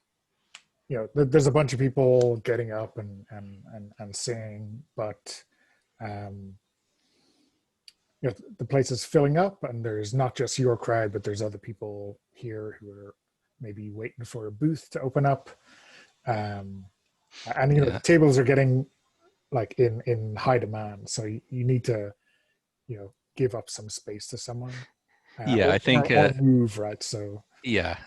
you know, there's a bunch of people getting up and singing, but you know, the place is filling up, and there's not just your crowd, but there's other people here who are maybe waiting for a booth to open up. And you know,
Yeah.
the tables are getting like in high demand, so you need to, you know, give up some space to someone,
Yeah, I think
or move, right? So
yeah.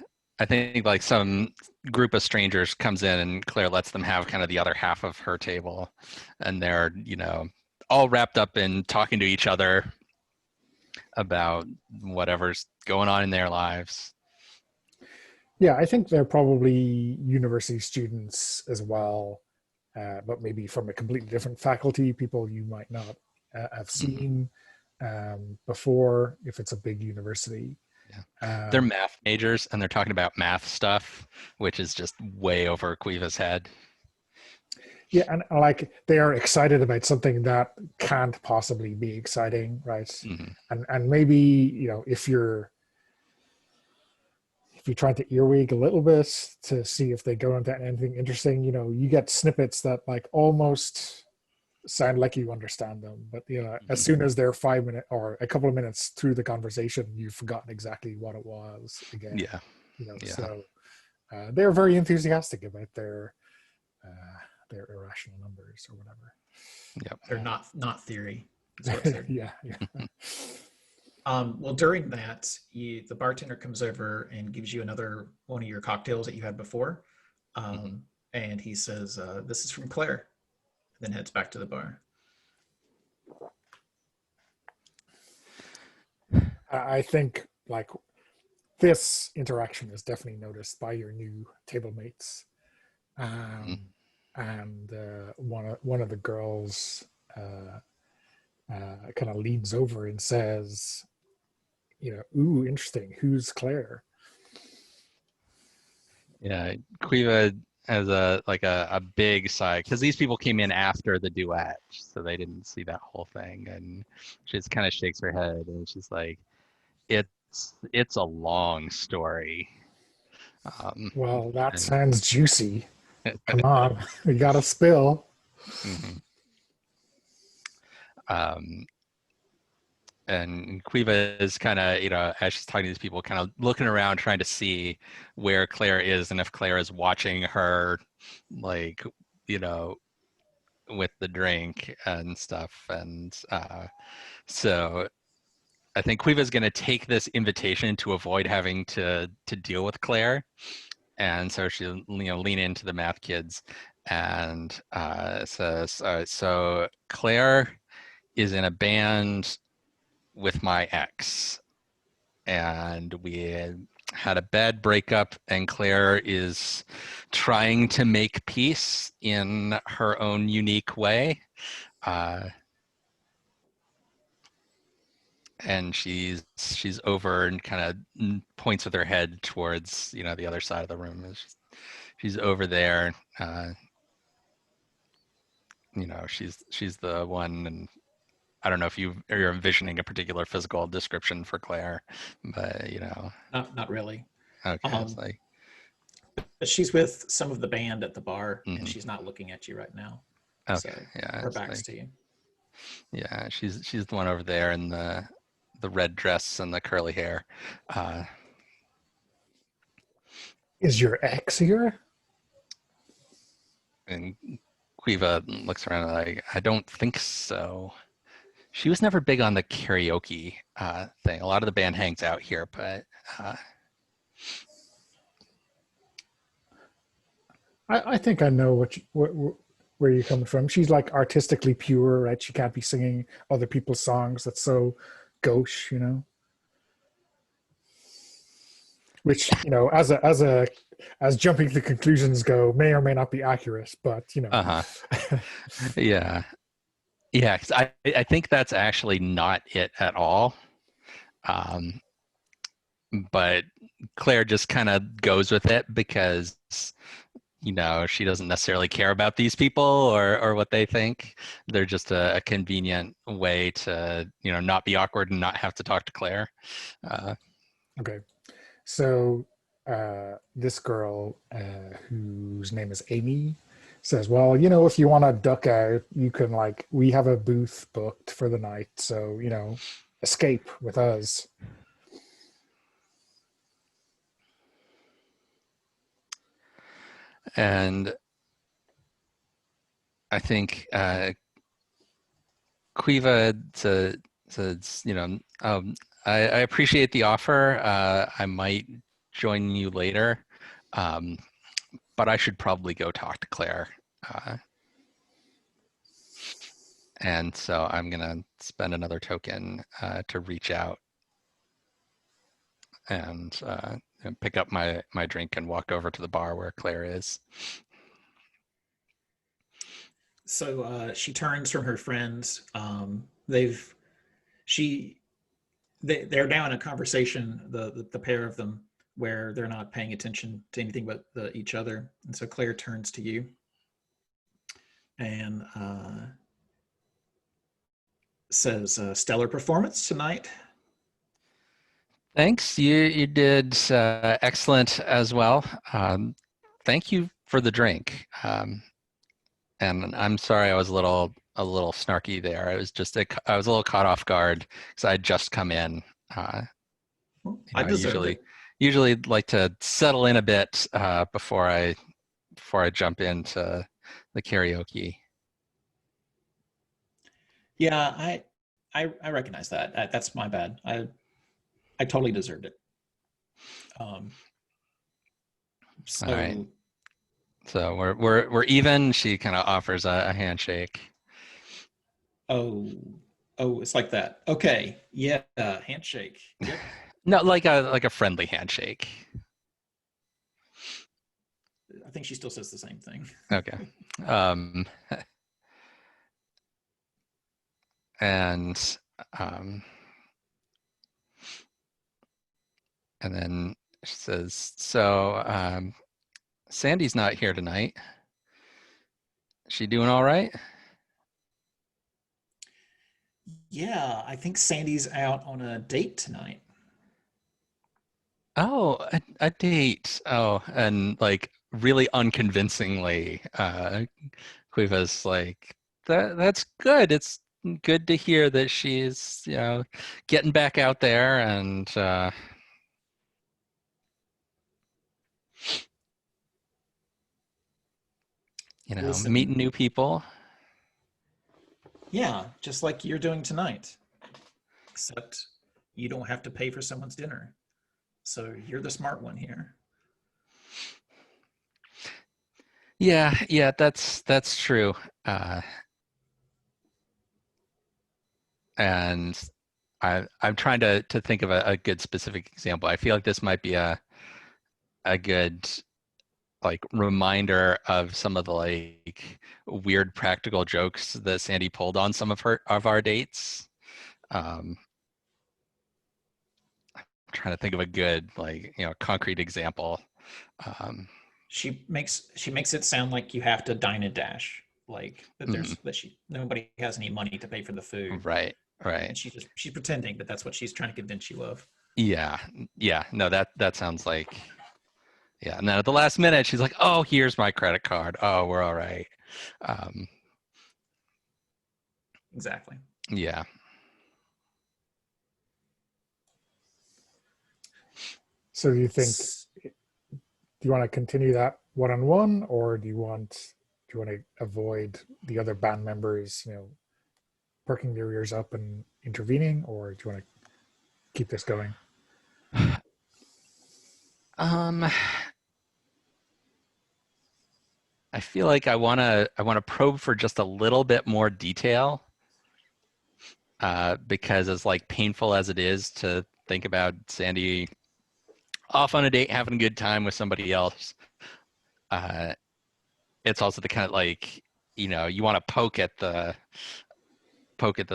I think like some group of strangers comes in and Claire lets them have kind of the other half of her table, and they're, you know, all wrapped up in talking to each other about whatever's going on in their lives.
yeah, I think they're probably university students as well, but maybe from a completely different faculty, people you might not have
Mhm.
seen before if it's a big university.
Yeah. They're
Um,
math majors and they're talking about math stuff, which is just way over Quiva's head.
yeah, and like they are excited about something that can't possibly be exciting, right?
Mhm.
And maybe, you know, if you're trying to earwig a little bit to see if they go into anything interesting, you know, you get snippets that like almost sound like you understand them, but you know, as
Mhm.
soon as they're 5 minutes or a couple of minutes through the conversation, you've forgotten exactly what it was again.
Yeah.
You know,
Yeah.
so they're very enthusiastic about their irrational numbers or whatever.
Yep.
They're not theory. Is what they're.
Yeah, yeah.
Well, during that, the bartender comes over and gives you another one of your cocktails that you had before,
Mhm.
and he says, "This is from Claire," and then heads back to the bar.
I think like this interaction is definitely noticed by your new table mates. And one of the girls kind of leans over and says, ooh, interesting. Who's Claire?
Yeah, Quiva has a big sigh because these people came in after the duet, so they didn't see that whole thing, and she just kind of shakes her head and she's like, "It's a long story."
Well, that
And,
sounds juicy. Come on, we got to spill.
mhm. And Quiva is kind of, as she's talking to these people, kind of looking around, trying to see where Claire is and if Claire is watching her, like, with the drink and stuff. And so I think Quiva is going to take this invitation to avoid having to deal with Claire. And so she'll, lean into the math kids and says, so Claire is in a band with my ex, and we had a bad breakup, and Claire is trying to make peace in her own unique way. And she's over and kind of points with her head towards the other side of the room. She's over there. She's the one, and I don't know if you're envisioning a particular physical description for Claire, but
Not really.
okay, it's like,
But she's with some of the band at the bar,
Mhm.
and she's not looking at you right now.
okay,
So
yeah,
her
it's
back's
like,
to you.
yeah, she's the one over there in the red dress and the curly hair.
Is your ex here?
And Quiva looks around like, I don't think so. She was never big on the karaoke thing. A lot of the band hangs out here, but
I think I know where you're coming from. She's like artistically pure, right? She can't be singing other people's songs. That's so gauche, Which as jumping to conclusions go, may or may not be accurate, but
yeah, yeah. 'Cause I think that's actually not it at all. But Claire just kind of goes with it because she doesn't necessarily care about these people or what they think. They're just a convenient way to not be awkward and not have to talk to Claire.
Okay. So this girl, whose name is Amy, says, well, if you want to duck out, you can, we have a booth booked for the night. So, escape with us.
And I think Quiva says, I appreciate the offer. I might join you later, but I should probably go talk to Claire. And so I'm going to spend another token to reach out and pick up my drink and walk over to the bar where Claire is.
So she turns from her friends. They're now in a conversation, the pair of them, where they're not paying attention to anything but each other. And so Claire turns to you and says, stellar performance tonight.
Thanks. You did excellent as well. Thank you for the drink. And I'm sorry I was a little snarky there. I was a little caught off guard because I had just come in.
I deserved it.
Usually like to settle in a bit before I jump into the karaoke.
Yeah, I recognize that. That's my bad. I totally deserved it. So,
all right. So we're even. She kind of offers a handshake.
Oh, it's like that. Okay, yeah, handshake. Yep.
No, like a friendly handshake.
I think she still says the same thing.
Okay. Um, and um, and then she says, "So Sandy's not here tonight. She doing all right?"
Yeah, I think Sandy's out on a date tonight.
Oh, a date. Oh, and like really unconvincingly, Quiva's like, that's good. It's good to hear that she's, getting back out there and
Listen,
meeting new people.
yeah, just like you're doing tonight, except you don't have to pay for someone's dinner. So you're the smart one here.
Yeah, yeah, that's true. Uh, and I'm trying to think of a good specific example. I feel like this might be a good like reminder of some of the like weird practical jokes that Sandy pulled on some of our dates. I'm trying to think of a good like concrete example. Um,
She makes it sound like you have to dine and dash, like that
mhm,
there's that she nobody has any money to pay for the food,
right, right.
and she's pretending that that's what she's trying to convince you of.
Yeah, yeah. No, that sounds like yeah. And then at the last minute, she's like, "Oh, here's my credit card. Oh, we're all right." Um,
Exactly.
yeah.
So
S-
do you want to continue that one-on-one, or do you want to avoid the other band members, perking their ears up and intervening, or do you want to keep this going?
Um, I feel like I wanna probe for just a little bit more detail, because as like painful as it is to think about Sandy off on a date having a good time with somebody else, uh, it's also the kind of like you want to poke at the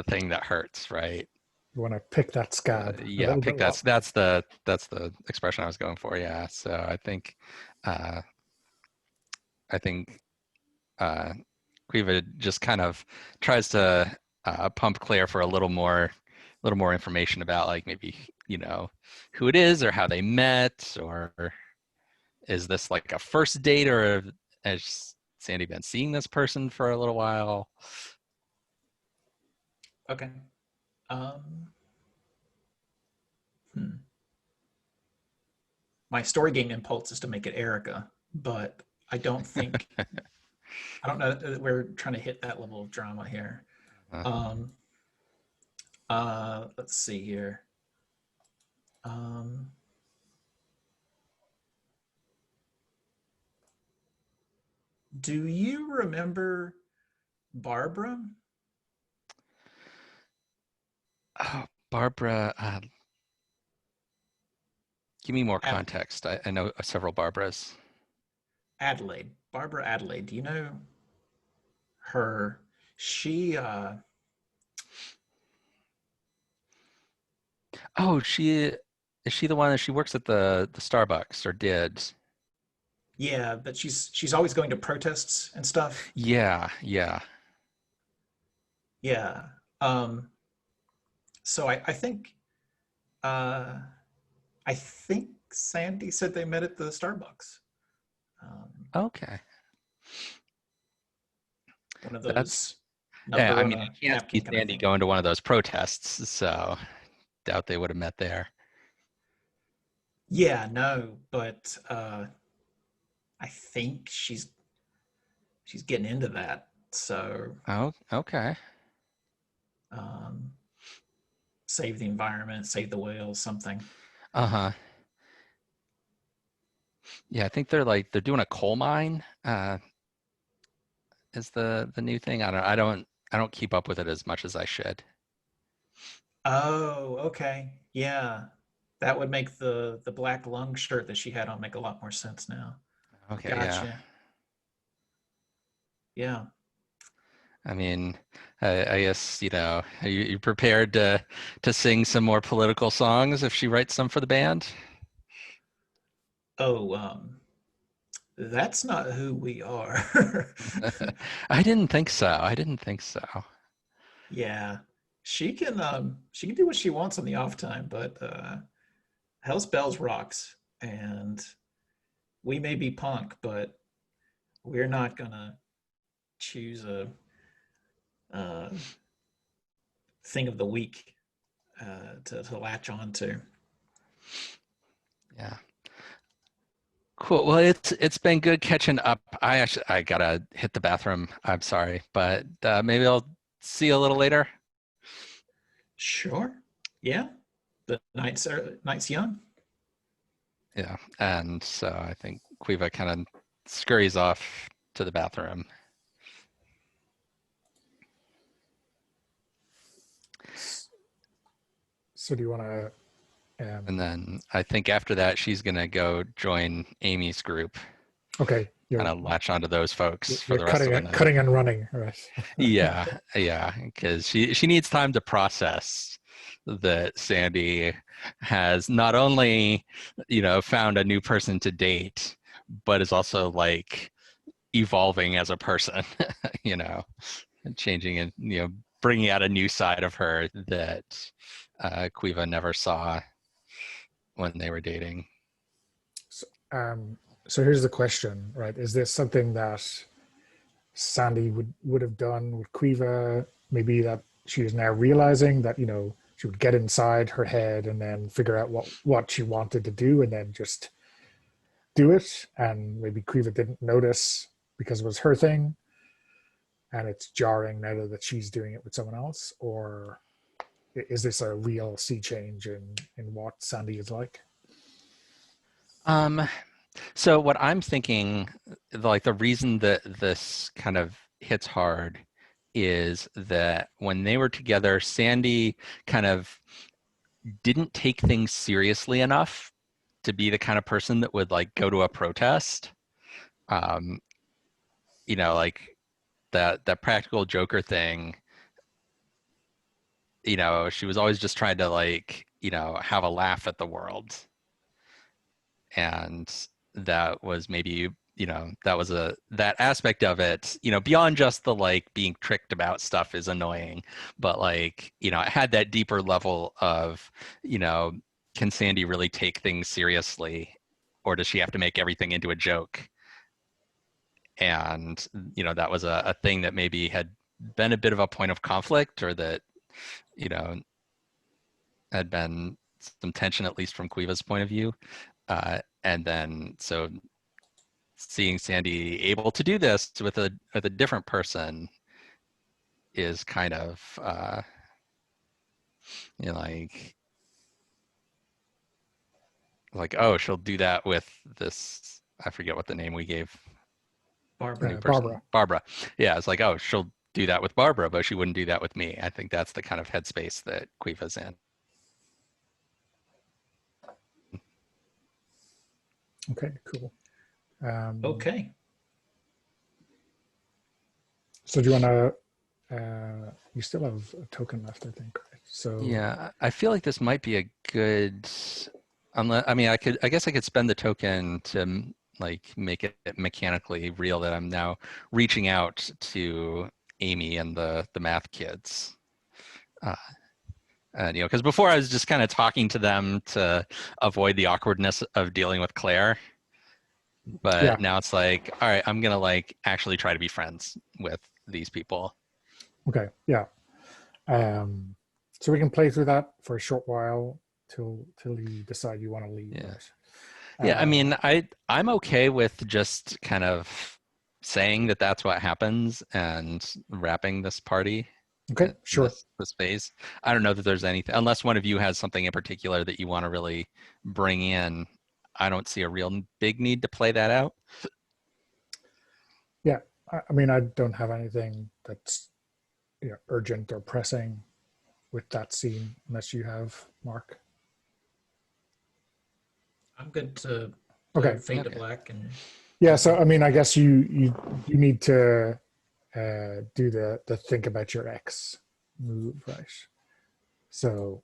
thing that hurts, right?
You want to pick that scab a
Yeah,
little
pick
bit longer.
that's the expression I was going for. Yeah, so uh, I think uh, Quiva just kind of tries to pump Claire for a little more information about like maybe who it is or how they met, or is this like a first date, or has Sandy been seeing this person for a little while?
okay. Um, hmm. My story game impulse is to make it Erica, but I don't think I don't know that we're trying to hit that level of drama here.
Uh,
Um, let's see here. Um, do you remember Barbara?
oh, Barbara, give me more
Ad-
context. I know several Barbaras.
Adelaide. Barbara Adelaide. Do you know her? She
Oh, is she the one that she works at the Starbucks or did?
yeah, but she's always going to protests and stuff.
Yeah, yeah.
Yeah. Um, so uh I think Sandy said they met at the Starbucks. Um,
Okay.
one of
That's
those
yeah, I
number on
mean,
a
I can't see
napkin kind of
Sandy
thing.
going to one of those protests, so doubt they would have met there.
Yeah, no, but I think she's getting into that. So
Oh, okay.
um, save the environment, save the whales, something.
Uh-huh. Yeah, I think they're doing a coal mine, is the new thing. I don't keep up with it as much as I should.
Oh, okay. Yeah. That would make the black lung shirt that she had on make a lot more sense now.
Okay, yeah.
Gotcha. Yeah.
I mean, I guess, are you prepared to sing some more political songs if she writes some for the band?
Oh, that's not who we are.
I didn't think so. I didn't think so.
Yeah. She can do what she wants on the off time, but Hell's Bells rocks. And we may be punk, but we're not gonna choose a uh, thing of the week to latch on to.
Yeah. Cool. Well, it's been good catching up. I gotta hit the bathroom. I'm sorry, but maybe I'll see you a little later.
Sure. Yeah. The night's young.
Yeah. And so I think Quiva kind of scurries off to the bathroom.
So do you want to?
And then I think after that, she's gonna go join Amy's group.
Okay,
Kind of latch onto those folks for
you're
the rest of the night.
cutting and running, right?
Yeah, because she needs time to process that Sandy has not only found a new person to date, but is also like evolving as a person, and changing and bringing out a new side of her that Quiva never saw when they were dating.
So here's the question, right? Is this something that Sandy would have done with Quiva? Maybe that she is now realizing that she would get inside her head and then figure out what she wanted to do and then just do it. And maybe Quiva didn't notice because it was her thing, and it's jarring now that she's doing it with someone else. Or is this a real sea change in what Sandy is like?
So what I'm thinking, like the reason that this kind of hits hard is that when they were together, Sandy kind of didn't take things seriously enough to be the kind of person that would like go to a protest. Like that practical joker thing, she was always just trying to like, have a laugh at the world. And that was maybe that aspect of it, beyond just the like being tricked about stuff is annoying, but like it had that deeper level of can Sandy really take things seriously, or does she have to make everything into a joke? And that was a thing that maybe had been a bit of a point of conflict, or that had been some tension, at least from Quiva's point of view. And then so seeing Sandy able to do this with a different person is kind of like, oh, she'll do that with this, I forget what the name we gave
Barbara.
Barbara. Yeah, it's like, oh, she'll do that with Barbara, but she wouldn't do that with me. I think that's the kind of headspace that Quiva's in.
Okay, cool.
Okay.
So
do you want to? You still have a token left, I think. Right? So
yeah, I feel like this might be a good. I guess I could spend the token to like make it mechanically real that I'm now reaching out to Amy and the math kids. And because before I was just kind of talking to them to avoid the awkwardness of dealing with Claire. But now it's like, all right, I'm gonna like actually try to be friends with these people.
Okay, yeah. So we can play through that for a short while till you decide you want to leave.
Yeah.
Right?
Yeah, I mean, I'm okay with just kind of saying that that's what happens and wrapping this party.
Okay, sure.
This phase. I don't know that there's anything, unless one of you has something in particular that you want to really bring in. I don't see a real big need to play that out.
Yeah, I mean, I don't have anything that's urgent or pressing with that scene, unless you have, Mark.
I'm good to
Okay.
fade to
Okay.
black and
Yeah. So I mean, I guess you need to do the think about your ex move, right? So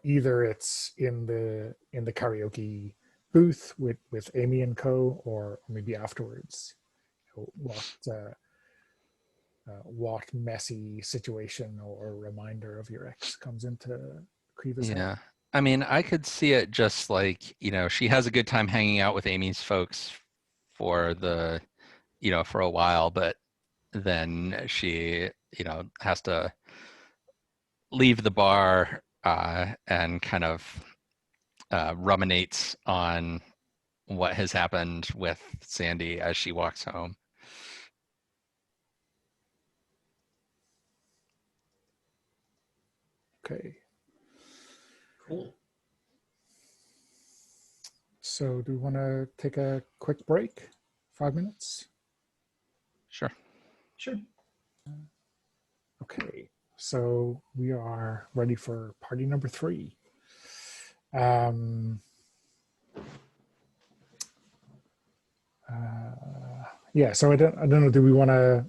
either it's in the karaoke booth with Amy and Co, or maybe afterwards. What messy situation or reminder of your ex comes into Kriva's head?
Yeah. I mean, I could see it just like, she has a good time hanging out with Amy's folks for for a while, but then she, has to leave the bar and kind of ruminates on what has happened with Sandy as she walks home.
Okay.
cool.
So do we want to take a quick break? 5 minutes?
Sure.
Sure.
Okay. So we are ready for party number 3. Um, yeah. So I don't know. Do we want to?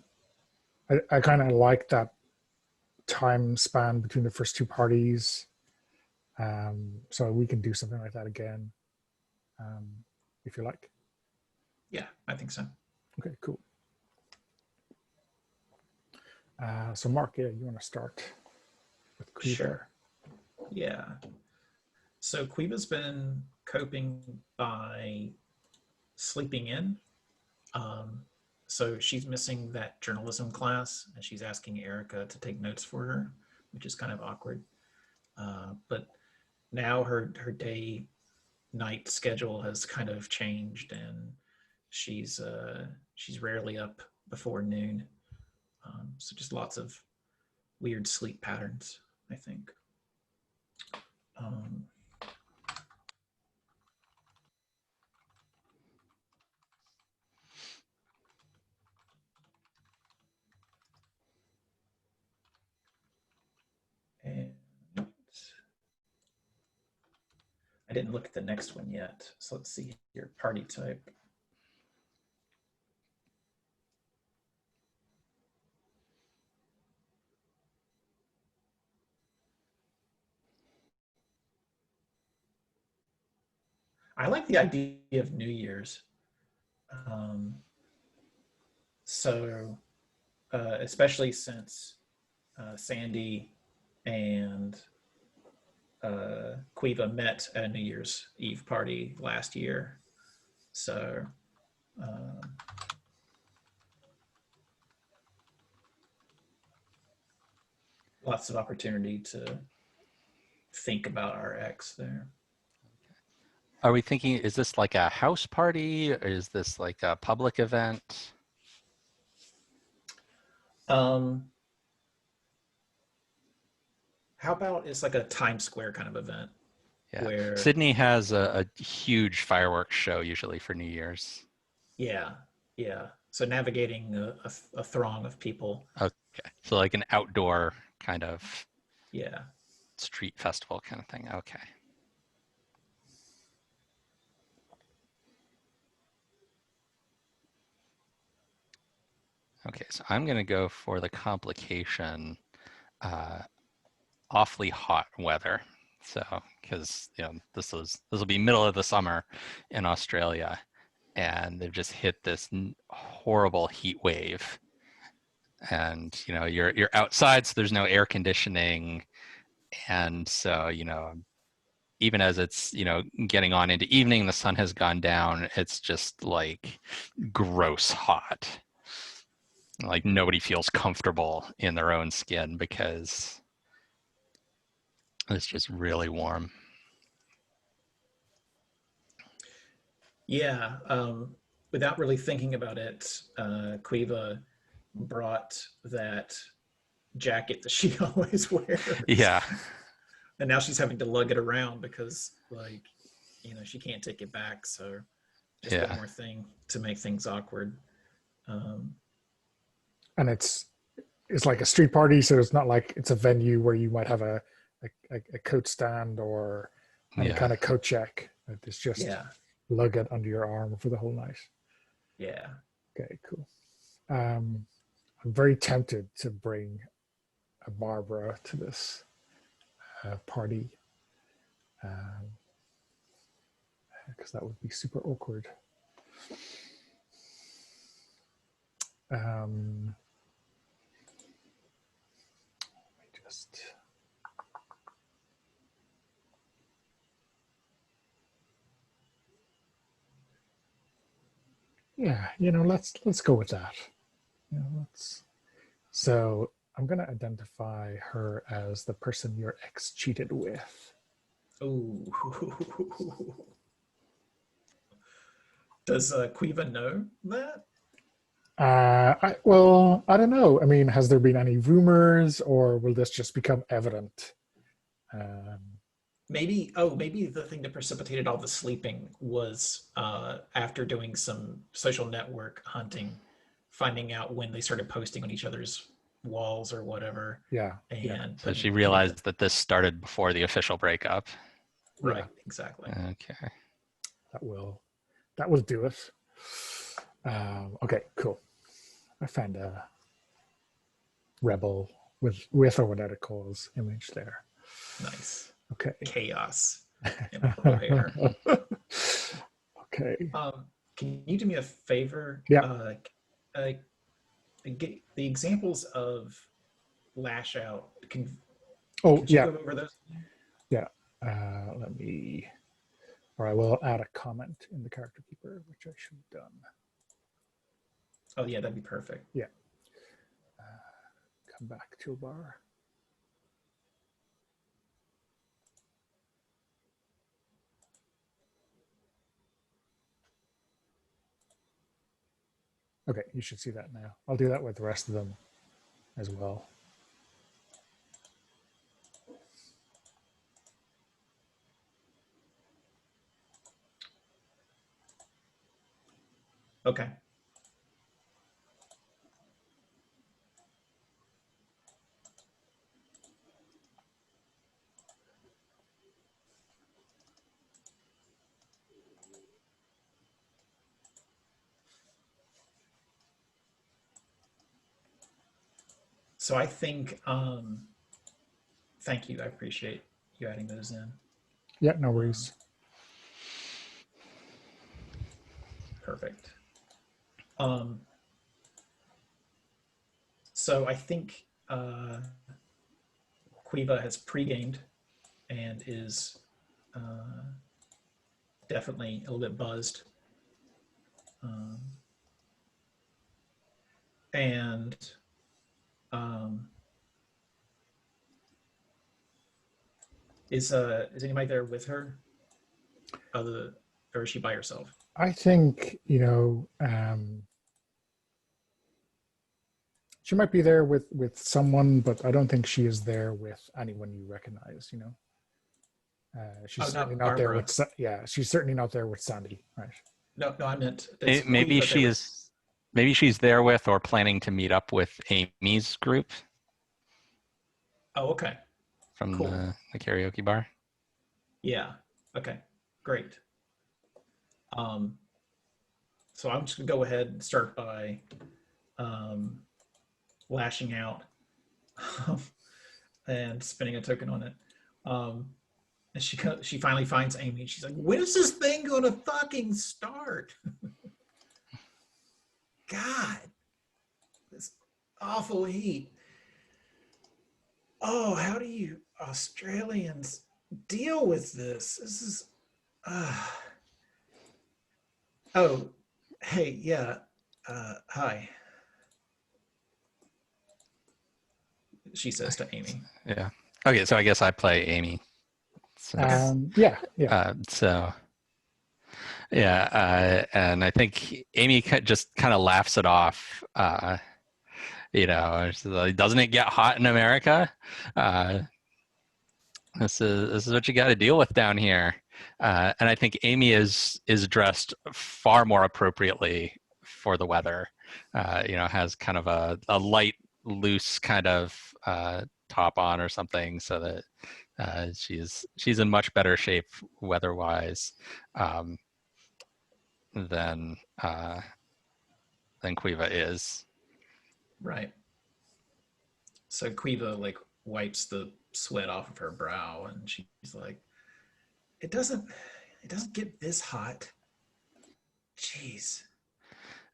I kind of like that time span between the first 2 parties. So we can do something like that again, um, if you like.
Yeah, I think so.
Okay. Cool. So Mark, yeah, you want to start with Quiva?
Sure. Yeah. So Quiva's been coping by sleeping in. So she's missing that journalism class, and she's asking Erica to take notes for her, which is kind of awkward. But now her day night schedule has kind of changed, and she's rarely up before noon. So just lots of weird sleep patterns, I think. Um, and I didn't look at the next one yet. So let's see here, party type. I like the idea of New Year's. Um, so, especially since Sandy and Quiva met at a New Year's Eve party last year. So, um, lots of opportunity to think about our ex there.
Are we thinking, is this like a house party, or is this like a public event?
Um, how about it's like a Times Square kind of event
Yeah.
where,
Sydney has a huge fireworks show usually for New Year's.
yeah, yeah. So navigating a throng of people.
Okay. So like an outdoor kind of
Yeah.
street festival kind of thing. Okay. Okay, so I'm going to go for the complication, awfully hot weather. So, because this will be middle of the summer in Australia, and they've just hit this horrible heat wave. And you're outside, so there's no air conditioning, and so even as it's getting on into evening, the sun has gone down. It's just like gross hot. Like nobody feels comfortable in their own skin because it's just really warm.
Yeah. Without really thinking about it, Quiva brought that jacket that she always wears.
Yeah.
And now she's having to lug it around because, she can't take it back. So just
Yeah.
one more thing to make things awkward.
And it's like a street party, so it's not like it's a venue where you might have a coat stand or any kind of coat check. It's just
Yeah.
lug it under your arm for the whole night.
Yeah.
Okay, cool. I'm very tempted to bring a Barbara to this party, because that would be super awkward. Let me just. Yeah, let's go with that. So I'm gonna identify her as the person your ex cheated with.
Oh. Does Quiva know that?
I don't know. I mean, has there been any rumors, or will this just become evident?
Maybe the thing that precipitated all the sleeping was after doing some social network hunting, finding out when they started posting on each other's walls or whatever.
Yeah.
And
So she realized that this started before the official breakup.
Right,
Yeah.
exactly.
Okay.
That will do it. Okay, cool. I found a rebel with or without a cause image there.
Nice.
Okay.
Chaos in purple hair.
Okay.
Can you do me a favor?
Yeah.
Get the examples of lash out. Can you
Yeah.
go over those?
Yeah. I will add a comment in the character keeper, which I should have done.
Oh yeah, that'd be perfect.
Yeah. Come back to a bar. Okay, you should see that now. I'll do that with the rest of them as well.
Okay. So I think, thank you. I appreciate you adding those in.
Yeah, no worries.
Perfect. So I think Quiva has pre-gamed and is definitely a little bit buzzed. And is anybody there with her? Or is she by herself?
I think, she might be there with someone, but I don't think she is there with anyone you recognize, she's certainly not there with, she's certainly not there with Sandy, right?
No, I meant
maybe she's there with or planning to meet up with Amy's group.
Oh, okay.
From the karaoke bar.
Yeah. Okay. Great. So I'm just gonna go ahead and start by lashing out and spending a token on it. And she finally finds Amy. She's like, "When is this thing gonna fucking start?" God, this awful heat. Oh, how do you Australians deal with this? This is. Oh, hey, yeah. Hi. She says to Amy.
Yeah. Okay, so I guess I play Amy. So,
yeah.
And I think Amy just kind of laughs it off. Doesn't it get hot in America? This is what you got to deal with down here. And I think Amy is dressed far more appropriately for the weather. Has kind of a light, loose kind of top on or something, so that she's in much better shape weather-wise than Quiva is.
Right. So Quiva like wipes the sweat off of her brow, and she's like, it doesn't get this hot. Jeez.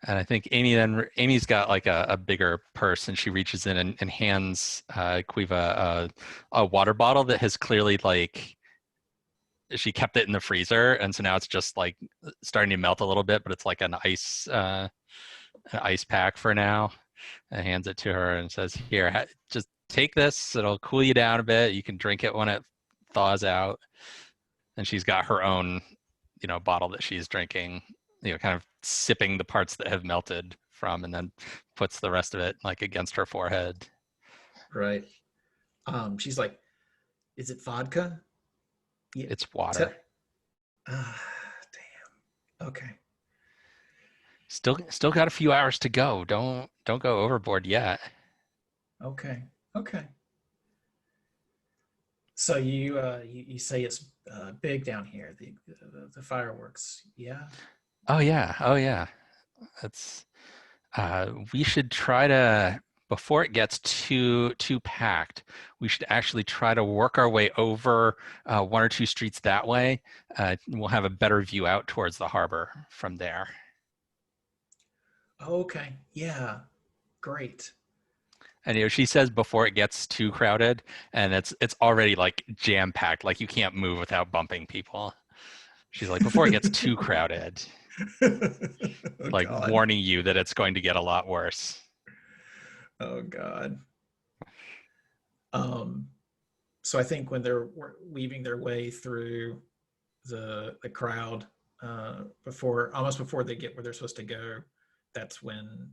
And I think Amy's got like a bigger purse, and she reaches in and hands Quiva a water bottle that has clearly, like, she kept it in the freezer, and so now it's just like starting to melt a little bit, but it's like an ice pack for now. And hands it to her and says, "Here, just take this. It'll cool you down a bit. You can drink it when it thaws out." And she's got her own, bottle that she's drinking, kind of sipping the parts that have melted from, and then puts the rest of it like against her forehead.
Right. She's like, "Is it vodka?"
Yeah. It's water.
Damn. Okay.
Still got a few hours to go. Don't go overboard yet.
Okay. So you say it's big down here, the fireworks, yeah?
Oh yeah. That's we should try to, before it gets too packed, we should actually try to work our way over one or two streets that way. We'll have a better view out towards the harbor from there.
Okay. Yeah. Great.
And she says before it gets too crowded, and it's already like jam packed, like you can't move without bumping people. She's like, before it gets too crowded, like
God.
warning you that it's going to get a lot worse.
Oh God. So I think when they're weaving their way through the crowd, almost before they get where they're supposed to go, that's when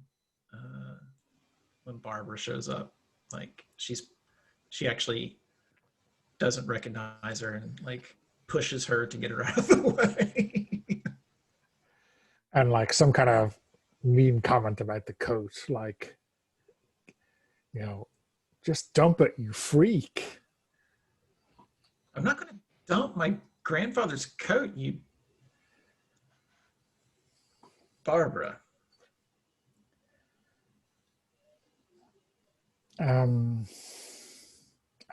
Barbara shows up. Like she actually doesn't recognize her and like pushes her to get her out of the way.
And like some kind of mean comment about the coat, like, just dump it, you freak.
I'm not going to dump my grandfather's coat, you Barbara.
And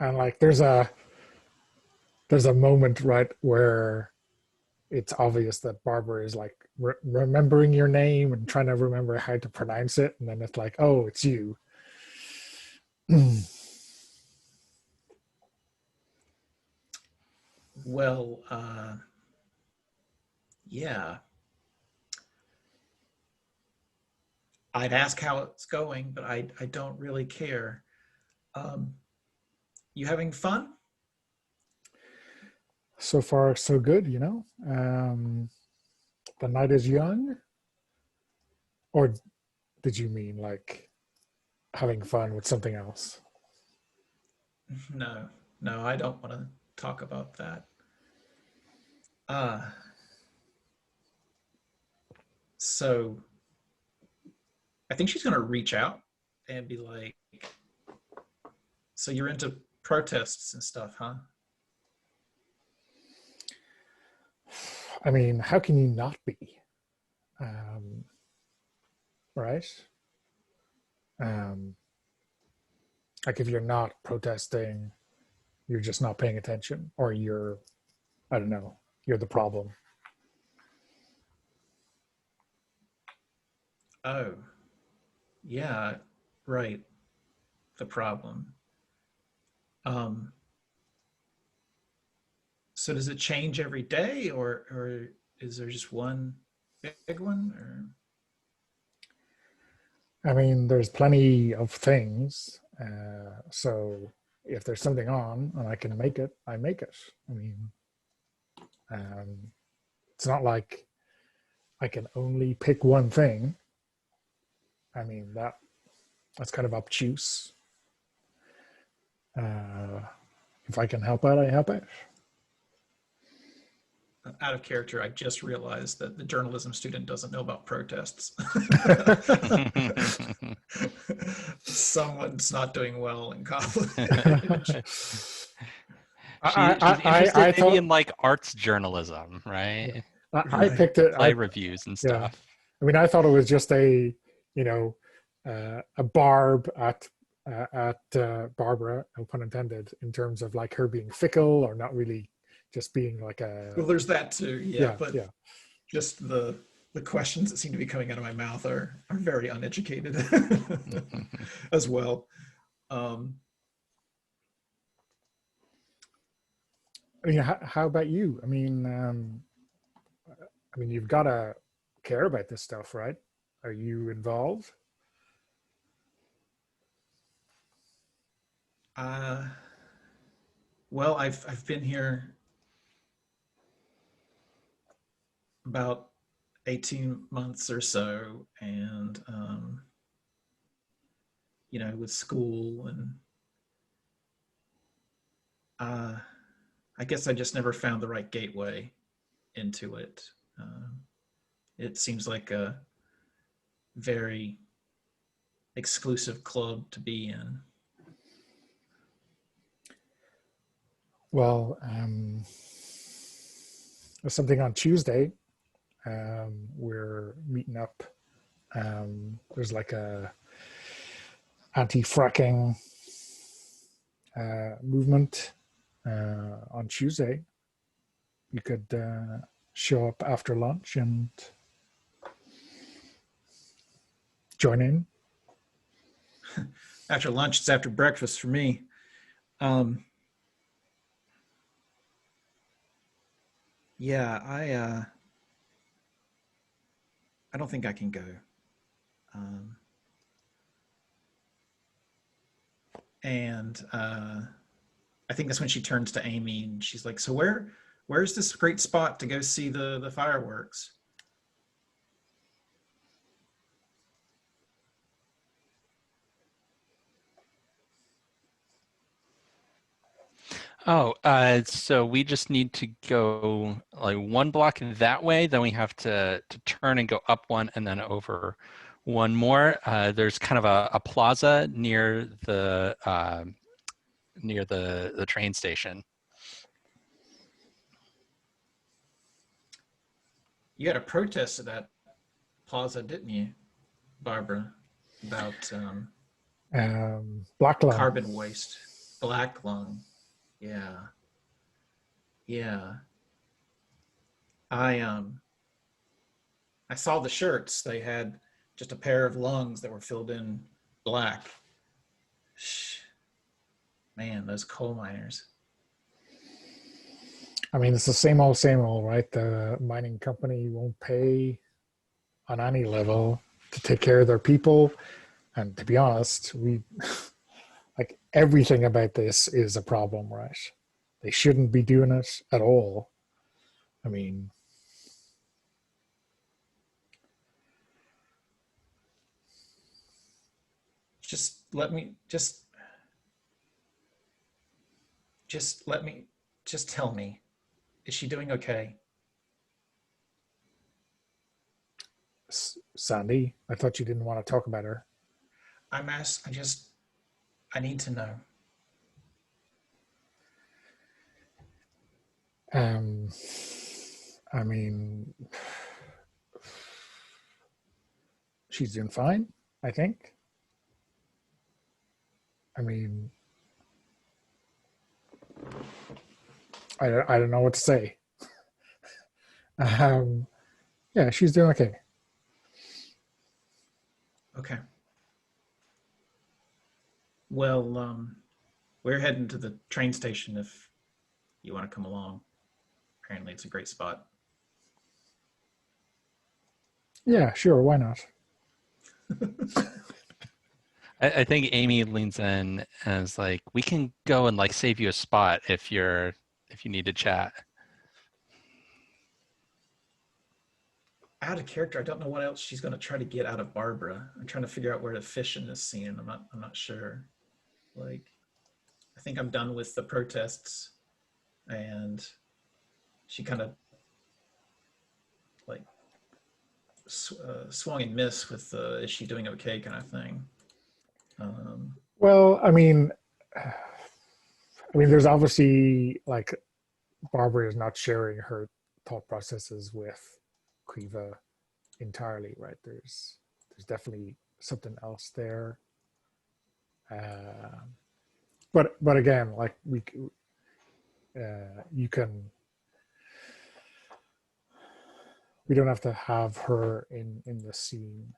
like there's a moment, right, where it's obvious that Barbara is like remembering your name and trying to remember how to pronounce it, and then it's like, oh, it's you.
Well, yeah. I'd ask how it's going, but I don't really care. You having fun?
So far, so good, the night is young. Or did you mean like having fun with something else?
No, I don't want to talk about that. So I think she's going to reach out and be like, so you're into protests and stuff, huh?
I mean, how can you not be? Right? Like if you're not protesting, you're just not paying attention, or I don't know, you're the problem.
Oh, yeah, right. The problem. So does it change every day, or is there just one big one? Or
I mean, there's plenty of things. So if there's something on and I can make it, I make it. I mean, it's not like I can only pick one thing. I mean, that's kind of obtuse. If I can help out, I help out.
out of character, I just realized that the journalism student doesn't know about protests. Someone's not doing well in college.
She's
I
interested maybe
thought
in like arts journalism, right?
I picked it.
Play reviews and
Yeah.
stuff.
I mean, I thought it was just a, you know, a barb at Barbara, no pun intended, in terms of like her being fickle or not really just being like a.
Well, there's that too. Yeah, but
yeah.
just the questions that seem to be coming out of my mouth are very uneducated as well.
I mean, how about you? I mean, you've got to care about this stuff, right? Are you involved?
Well, I've been here about 18 months or so, and you know, with school and I guess I just never found the right gateway into it. It seems like a very exclusive club to be in.
Well, there's something on Tuesday. We're meeting up. There's like a anti-fracking movement on Tuesday. You could show up after lunch and join in.
After lunch, it's after breakfast for me. Yeah, I don't think I can go. And I think that's when she turns to Amy and she's like, "So where's this great spot to go see the fireworks?"
Oh, so we just need to go like one block that way, then we have to turn and go up one and then over one more. There's kind of a plaza near the train station.
You had a protest at that plaza, didn't you, Barbara, about
Black lung.
carbon waste, black lung. Yeah, yeah. I I saw the shirts. They had just a pair of lungs that were filled in black. Man, those coal miners.
I mean, it's the same old, right? The mining company won't pay on any level to take care of their people. And to be honest, we like everything about this is a problem, right? They shouldn't be doing it at all. I mean,
Just let me just let me just tell me. Is she doing okay?
Sandy, I thought you didn't want to talk about her.
I need to know.
Um, I mean, she's doing fine, I think. I mean, I don't know what to say. Yeah, she's doing okay.
Okay. Well, we're heading to the train station if you want to come along. Apparently it's a great spot.
Yeah, sure, why not?
I think Amy leans in and is like, "We can go and like save you a spot if you need to chat."
Out of character, I don't know what else she's going to try to get out of Barbara. I'm trying to figure out where to fish in this scene. I'm not sure. Like, I think I'm done with the protests, and she kind of like swung and missed with the "is she doing okay" kind of thing.
Well, there's obviously like Barbara is not sharing her thought processes with Quiva entirely, right? There's definitely something else there. But again, like you can we don't have to have her in the scene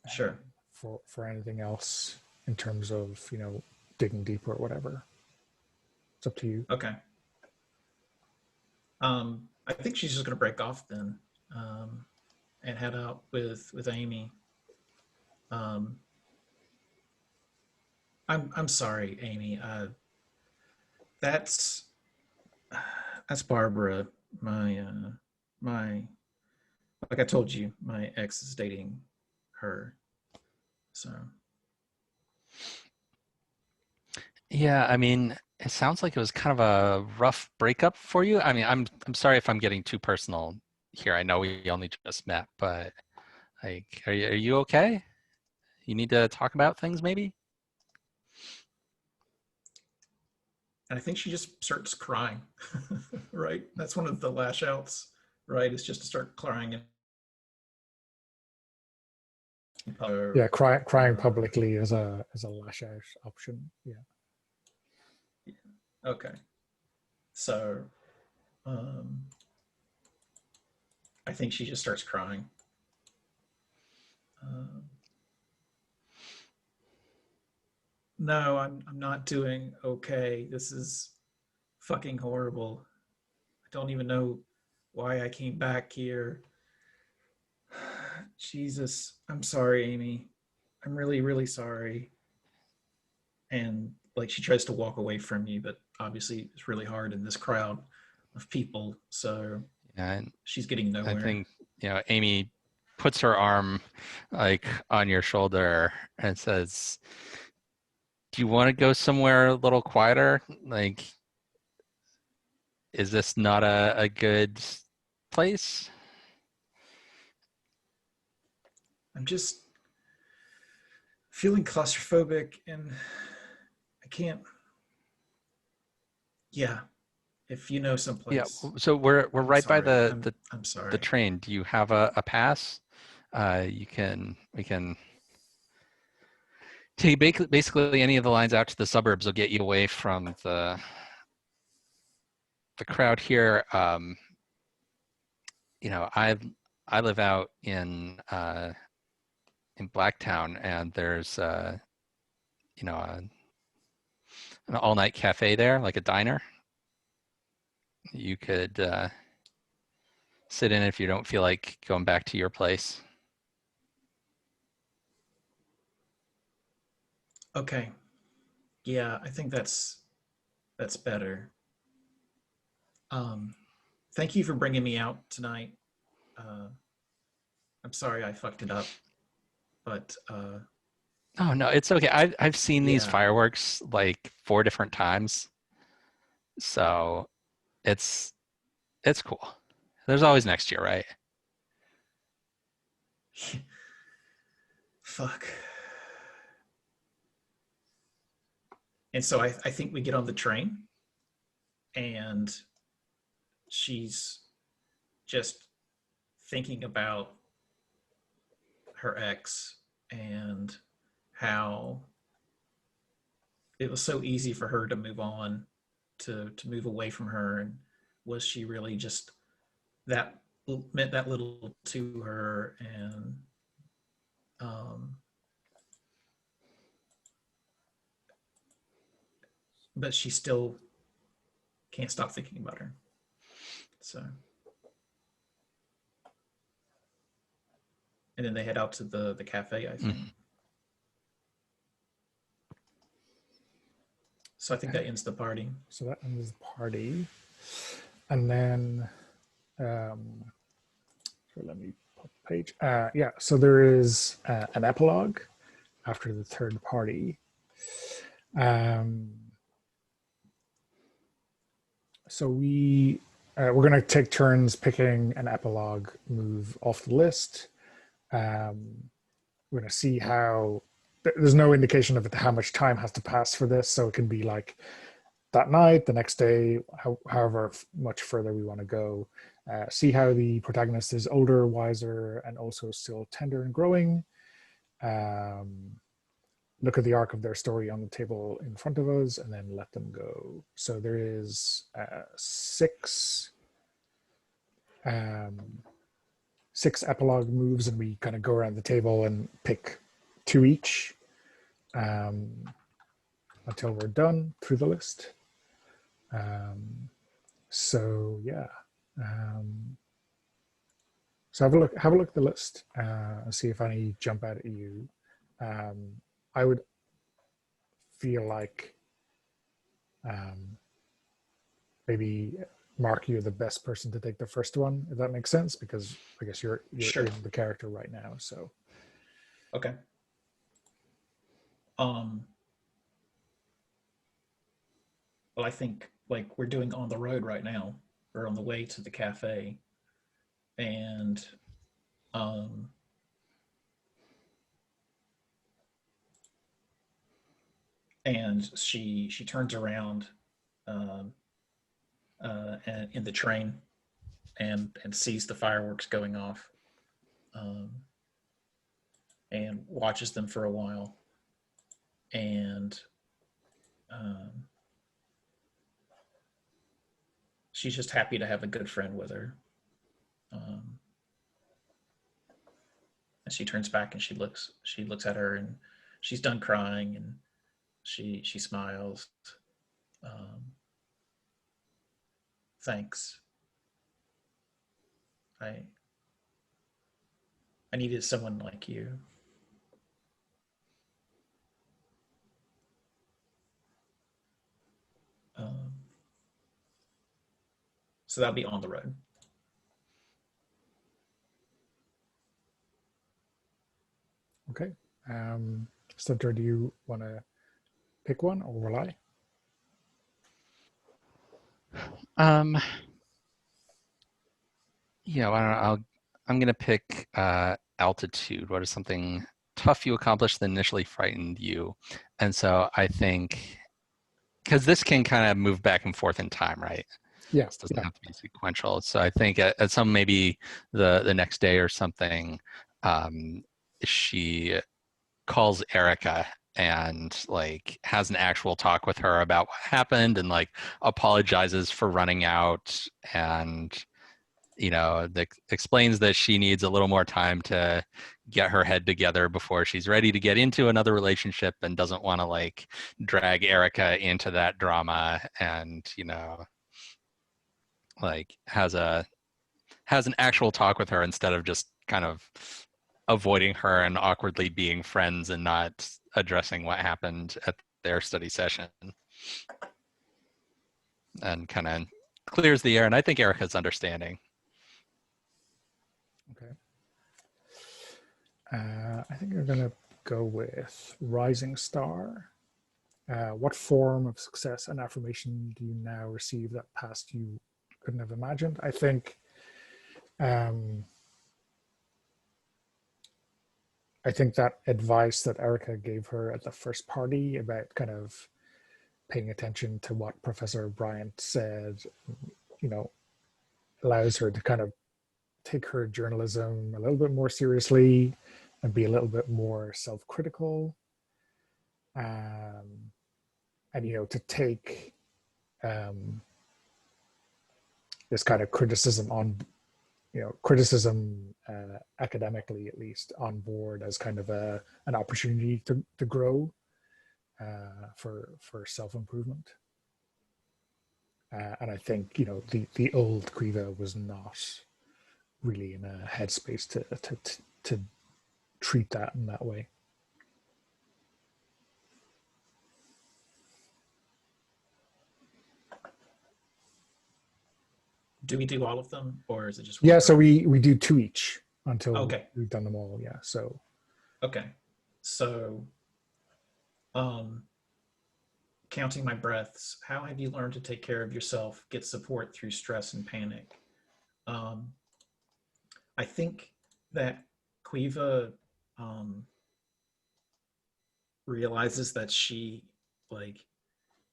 Sure.
for anything else in terms of digging deeper or whatever. It's up to you.
Okay. I think she's just gonna break off then, and head out with Amy. I'm sorry, Amy. That's that's Barbara. My like I told you, my ex is dating her. So
Yeah, I mean, it sounds like it was kind of a rough breakup for you. I mean, I'm sorry if I'm getting too personal here. I know we only just met, but like, are you okay? You need to talk about things maybe?
and I think she just starts crying. Right? That's one of the lash outs, right? Is just to start crying in
Yeah,
public.
crying publicly is a lash out option. Yeah.
Okay. So um, I think she just starts crying. Um, no, I'm not doing okay. This is fucking horrible. I don't even know why I came back here. Jesus, I'm sorry, Amy. I'm really, really sorry. And like she tries to walk away from you, but obviously it's really hard in this crowd of people. So
Yeah, and
she's getting
I
nowhere.
think, Amy puts her arm like on your shoulder and says, "Do you want to go somewhere a little quieter? Like, is this not a good place?"
I'm just feeling claustrophobic and I can't. Yeah, if you know
Yeah,
someplace,
so we're
I'm
right by
sorry.
the
I'm
the,
I'm
the
sorry.
train. Do you have a pass? We can take basically any of the lines out to the suburbs will get you away from the crowd here. I live out in Blacktown, and there's an all night cafe there, like a diner. You could sit in if you don't feel like going back to your place.
Okay. Yeah, I think that's better. Um, Thank you for bringing me out tonight. Uh, I'm sorry I fucked it up, but
Oh no, it's okay. I've seen these
yeah.
fireworks like 4 different times, so it's it's cool. There's always next year, right?
Fuck. And so I think we get on the train and she's just thinking about her ex and how it was so easy for her to move on, to move away from her, and was she really just that meant that little to her, and um but she still can't stop thinking about her. So and then they head out to the cafe, I think.
Mhm.
So I think that ends the party.
So that ends the party, and then so let me put the page. Yeah, so there is an epilogue after the third party. Um, so we're going to take turns picking an epilogue move off the list. We're going to see how there's no indication of how much time has to pass for this. So it can be like that night, the next day, however much further we want to go. See how the protagonist is older, wiser, and also still tender and growing. Look at the arc of their story on the table in front of us, and then let them go. So there is six epilogue moves, and we kind of go around the table and pick two each until we're done through the list. So yeah. So have a look at the list and see if any jump out at you. I would feel like maybe Mark, you're the best person to take the first one, if that makes sense, because I guess you're
Sure.
in the character right now. So
Okay. Well, I think like we're doing on the road right now. We're on the way to the cafe, and um, she turns around um, and in the train and sees the fireworks going off, um, and watches them for a while, and um, she's just happy to have a good friend with her. Um, and she turns back and she looks at her, and she's done crying, and she smiles. Um, Thanks. I I needed someone like you. Um, so that'll be on the road.
okay. Stunter, do you want to pick one, or will I?
Um, yeah, I don't know. I'm gonna pick altitude. What is something tough you accomplished that initially frightened you? And so I think because this can kind of move back and forth in time, right?
Yeah,
This doesn't
yeah.
have to be sequential. So I think at some maybe the next day or something, um, she calls Erica and like has an actual talk with her about what happened and like apologizes for running out and explains that she needs a little more time to get her head together before she's ready to get into another relationship and doesn't want to like drag Erica into that drama and like has an actual talk with her instead of just kind of avoiding her and awkwardly being friends and not addressing what happened at their study session and kind of clears the air. And I think Erica's understanding.
Okay. I think I'm going to go with Rising Star. What form of success and affirmation do you now receive that past you couldn't have imagined? Um, I think that advice that Erica gave her at the first party about kind of paying attention to what Professor Bryant said, you know, allows her to kind of take her journalism a little bit more seriously and be a little bit more self-critical, and to take um, this kind of criticism on criticism academically at least on board as kind of an opportunity to grow for self-improvement. And I think the old Quiva was not really in a headspace to treat that in that way.
Do we do all of them, or is it just one?
Yeah, so we do two each until
Okay.
we've done them all. Yeah, so
Okay. So, um, counting my breaths. How have you learned to take care of yourself, get support through stress and panic? Um, I think that Quiva um, realizes that she like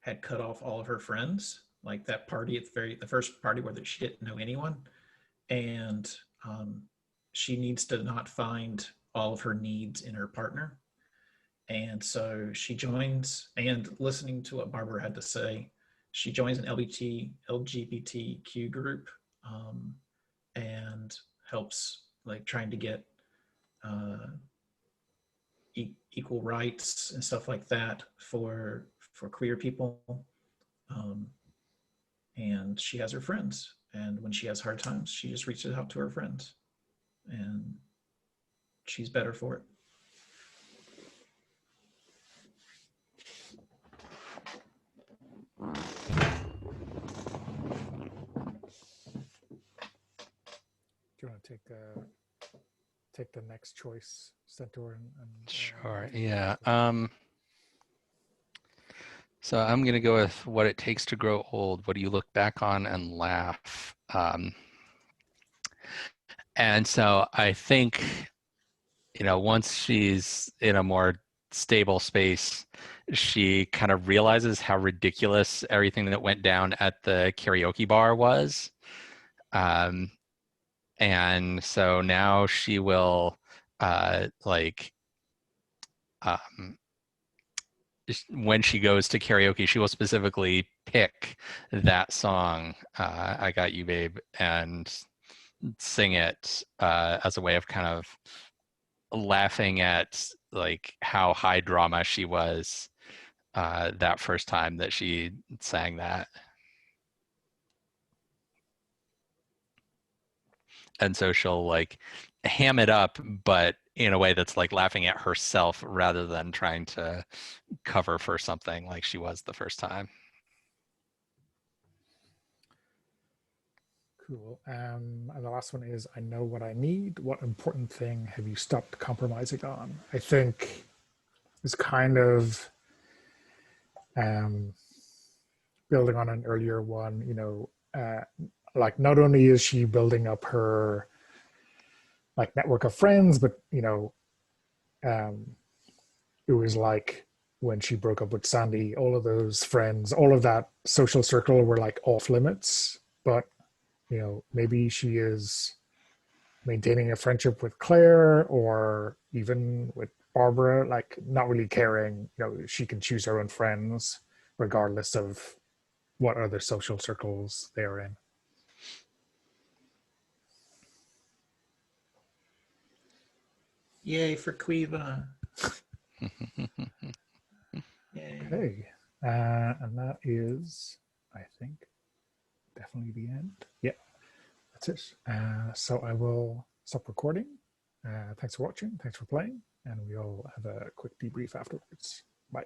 had cut off all of her friends, like that party at the first party where she didn't know anyone, and she needs to not find all of her needs in her partner. And so she joins, and listening to what Barbara had to say, she joins an LGBTQ group, and helps like trying to get uh, equal rights and stuff like that for queer people. Um, and she has her friends, and when she has hard times, she just reaches out to her friends, and she's better for it.
Do you want to take the next choice, Centaur? And
Sure. Yeah. So I'm going to go with what it takes to grow old. What do you look back on and laugh? And so I think, once she's in a more stable space, she kind of realizes how ridiculous everything that went down at the karaoke bar was. And so now she will when she goes to karaoke, she will specifically pick that song, I Got You, Babe, and sing it as a way of kind of laughing at like how high drama she was that first time that she sang that. And so she'll like ham it up, but in a way that's like laughing at herself rather than trying to cover for something like she was the first time.
Cool. And the last one is, I know what I need. What important thing have you stopped compromising on? I think it's kind of building on an earlier one, like not only is she building up her like network of friends, but it was like when she broke up with Sandy, all of those friends, all of that social circle were like off limits. But maybe she is maintaining a friendship with Claire or even with Barbara, like not really caring. She can choose her own friends regardless of what other social circles they're in.
Yay for Quiva. Yay.
Okay. And that is, I think, definitely the end. Yeah, that's it. So I will stop recording. Thanks for watching. Thanks for playing. And we'll have a quick debrief afterwards. Bye.